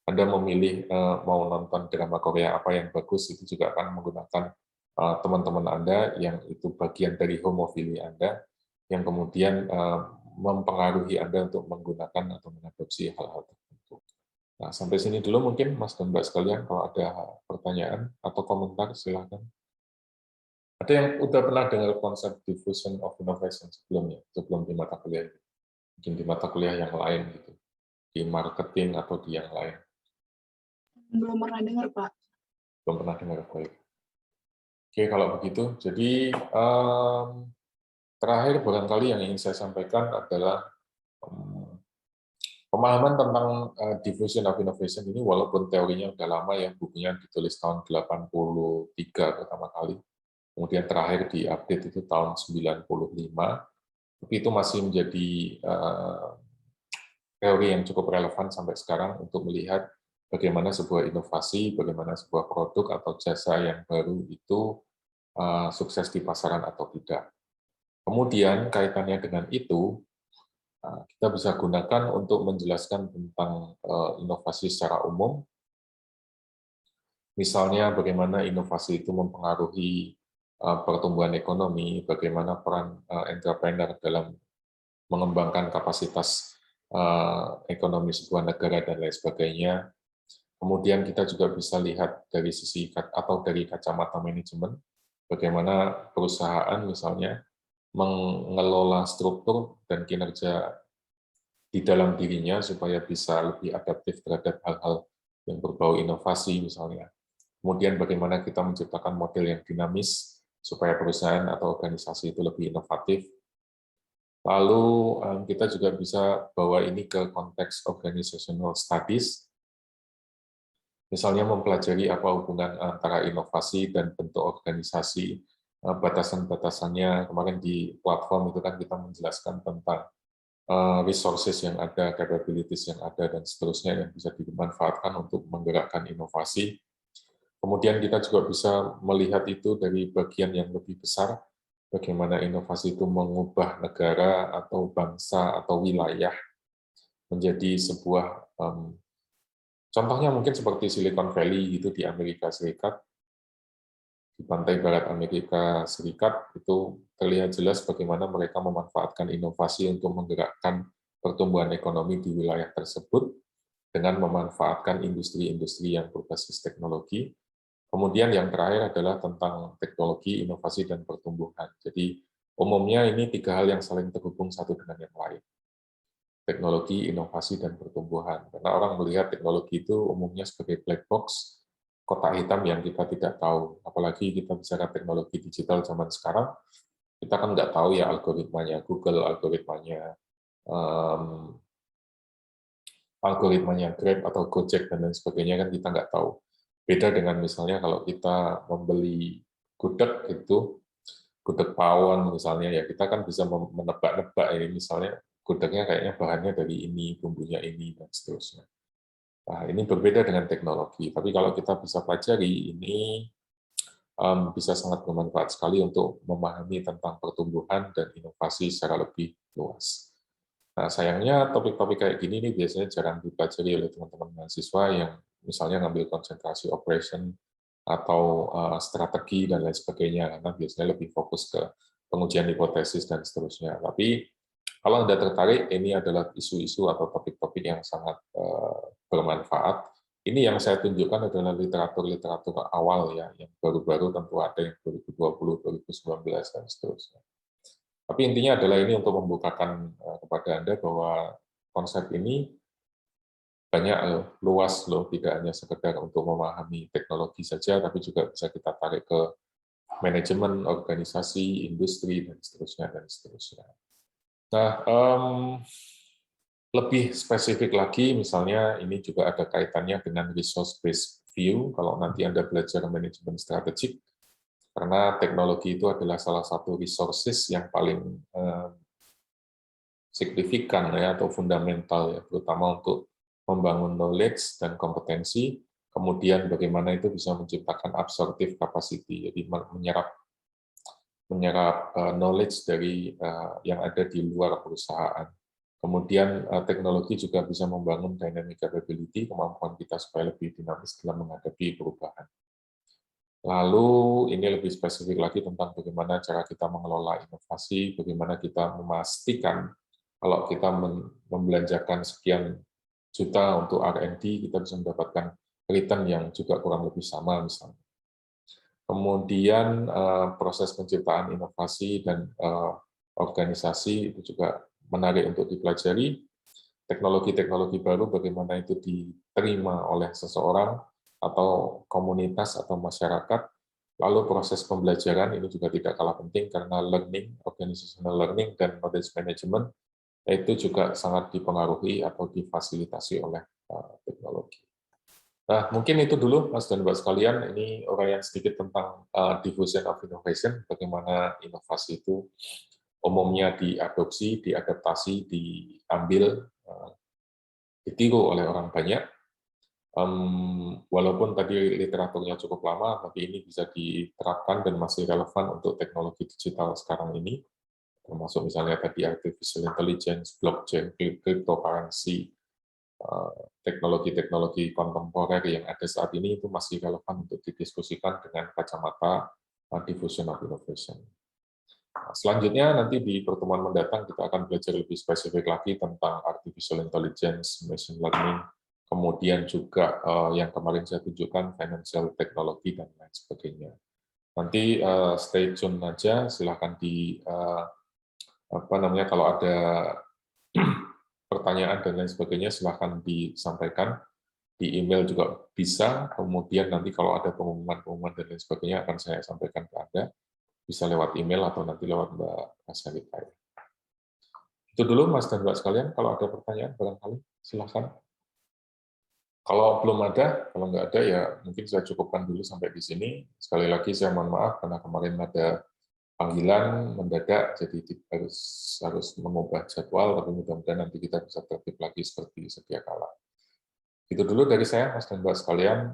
Anda memilih mau nonton drama Korea apa yang bagus, itu juga akan menggunakan teman-teman Anda yang itu bagian dari homofili Anda, yang kemudian mempengaruhi Anda untuk menggunakan atau mengadopsi hal-hal tertentu. Nah, sampai sini dulu mungkin Mas dan Mbak sekalian, kalau ada pertanyaan atau komentar silakan. Ada yang udah pernah dengar konsep diffusion of innovation sebelumnya, sebelum di mata kuliah, mungkin di mata kuliah yang lain gitu, di marketing atau di yang lain? Belum pernah dengar, Pak. Belum pernah dengar, baik. Oke, kalau begitu, jadi terakhir barangkali yang ingin saya sampaikan adalah pemahaman tentang diffusion of innovation ini, walaupun teorinya udah lama ya, bukunya ditulis tahun 83 pertama kali, kemudian terakhir diupdate itu tahun 95, tapi itu masih menjadi teori yang cukup relevan sampai sekarang untuk melihat bagaimana sebuah inovasi, bagaimana sebuah produk atau jasa yang baru itu sukses di pasaran atau tidak. Kemudian kaitannya dengan itu, kita bisa gunakan untuk menjelaskan tentang inovasi secara umum, misalnya bagaimana inovasi itu mempengaruhi pertumbuhan ekonomi, bagaimana peran entrepreneur dalam mengembangkan kapasitas ekonomi sebuah negara dan lain sebagainya. Kemudian kita juga bisa lihat dari sisi atau dari kacamata manajemen, bagaimana perusahaan misalnya mengelola struktur dan kinerja di dalam dirinya supaya bisa lebih adaptif terhadap hal-hal yang berbau inovasi misalnya. Kemudian bagaimana kita menciptakan model yang dinamis supaya perusahaan atau organisasi itu lebih inovatif. Lalu kita juga bisa bawa ini ke konteks organizational studies, misalnya mempelajari apa hubungan antara inovasi dan bentuk organisasi, batasan-batasannya. Kemarin di platform itu kan kita menjelaskan tentang resources yang ada, capabilities yang ada, dan seterusnya yang bisa dimanfaatkan untuk menggerakkan inovasi. Kemudian kita juga bisa melihat itu dari bagian yang lebih besar, bagaimana inovasi itu mengubah negara atau bangsa atau wilayah menjadi sebuah, contohnya mungkin seperti Silicon Valley gitu di Amerika Serikat, di pantai barat Amerika Serikat, itu terlihat jelas bagaimana mereka memanfaatkan inovasi untuk menggerakkan pertumbuhan ekonomi di wilayah tersebut dengan memanfaatkan industri-industri yang berbasis teknologi. Kemudian yang terakhir adalah tentang teknologi, inovasi, dan pertumbuhan. Jadi umumnya ini tiga hal yang saling terhubung satu dengan yang lain. Teknologi, inovasi, dan pertumbuhan. Karena orang melihat teknologi itu umumnya sebagai black box, kotak hitam yang kita tidak tahu. Apalagi kita bicara teknologi digital zaman sekarang, kita kan nggak tahu ya algoritmanya Google, algoritmanya Grab atau Gojek, dan lain sebagainya kan kita nggak tahu. Beda dengan misalnya kalau kita membeli gudeg itu, gudeg pawon misalnya, ya kita kan bisa menebak-nebak ya, misalnya gudegnya kayaknya bahannya dari ini, bumbunya ini, dan seterusnya. Nah, ini berbeda dengan teknologi, tapi kalau kita bisa pelajari, ini bisa sangat bermanfaat sekali untuk memahami tentang pertumbuhan dan inovasi secara lebih luas. Nah, sayangnya topik-topik kayak gini ini biasanya jarang dipelajari oleh teman-teman mahasiswa yang misalnya ngambil konsentrasi operation atau strategi dan lain sebagainya, karena biasanya lebih fokus ke pengujian hipotesis dan seterusnya. Tapi kalau Anda tertarik, ini adalah isu-isu atau topik-topik yang sangat bermanfaat. Ini yang saya tunjukkan adalah literatur-literatur awal ya, yang baru-baru tentu ada yang 2020, 2019 dan seterusnya. Tapi intinya adalah ini untuk membukakan kepada Anda bahwa konsep ini banyak luas loh, tidak hanya sekedar untuk memahami teknologi saja, tapi juga bisa kita tarik ke manajemen, organisasi, industri, dan seterusnya, dan seterusnya. Nah, lebih spesifik lagi, misalnya ini juga ada kaitannya dengan resource-based view, kalau nanti Anda belajar manajemen strategik, karena teknologi itu adalah salah satu resources yang paling signifikan ya, atau fundamental ya, terutama untuk membangun knowledge dan kompetensi, kemudian bagaimana itu bisa menciptakan absorptive capacity, jadi menyerap knowledge dari yang ada di luar perusahaan. Kemudian teknologi juga bisa membangun dynamic capability, kemampuan kita supaya lebih dinamis dalam menghadapi perubahan. Lalu ini lebih spesifik lagi tentang bagaimana cara kita mengelola inovasi, bagaimana kita memastikan kalau kita membelanjakan sekian juta untuk R&D, kita bisa mendapatkan return yang juga kurang lebih sama misalnya. Kemudian proses penciptaan inovasi dan organisasi itu juga menarik untuk dipelajari. Teknologi-teknologi baru bagaimana itu diterima oleh seseorang atau komunitas atau masyarakat. Lalu proses pembelajaran ini juga tidak kalah penting karena learning, organizational learning dan knowledge management itu juga sangat dipengaruhi atau difasilitasi oleh teknologi. Nah, mungkin itu dulu, Mas dan Mbak sekalian. Ini uraian sedikit tentang diffusion of innovation, bagaimana inovasi itu umumnya diadopsi, diadaptasi, diambil, ditiru oleh orang banyak. Walaupun tadi literaturnya cukup lama, tapi ini bisa diterapkan dan masih relevan untuk teknologi digital sekarang ini, termasuk misalnya tadi artificial intelligence, blockchain, cryptocurrency, teknologi-teknologi kontemporer yang ada saat ini itu masih relevan untuk didiskusikan dengan kacamata diffusion of innovation. Selanjutnya nanti di pertemuan mendatang kita akan belajar lebih spesifik lagi tentang artificial intelligence, machine learning, kemudian juga yang kemarin saya tunjukkan financial technology dan lain sebagainya. Nanti stay tune aja, silahkan kalau ada pertanyaan dan lain sebagainya silahkan disampaikan di email juga bisa, kemudian nanti kalau ada pengumuman dan lain sebagainya akan saya sampaikan ke Anda, bisa lewat email atau nanti lewat Mbak Asalita. Itu dulu Mas dan Mbak sekalian, kalau ada pertanyaan barangkali silahkan. Kalau belum ada, kalau nggak ada ya mungkin saya cukupkan dulu sampai di sini. Sekali lagi saya mohon maaf karena kemarin ada panggilan mendadak, jadi harus mengubah jadwal, tapi mudah-mudahan nanti kita bisa tertib lagi seperti sedia kala. Itu dulu dari saya, Mas dan Mbak sekalian.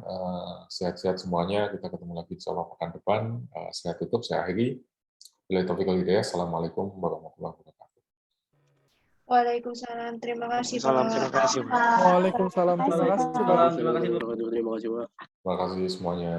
Sehat-sehat semuanya, kita ketemu lagi insya Allah pekan depan. Saya tutup, saya akhiri. Bila taufiq wal hidayah, Assalamualaikum warahmatullahi wabarakatuh. Waalaikumsalam. Terima kasih, Pak. Terima kasih, Pak. Waalaikumsalam. Terima kasih, Pak. Terima kasih, Pak. Terima kasih, Pak. Terima kasih semuanya.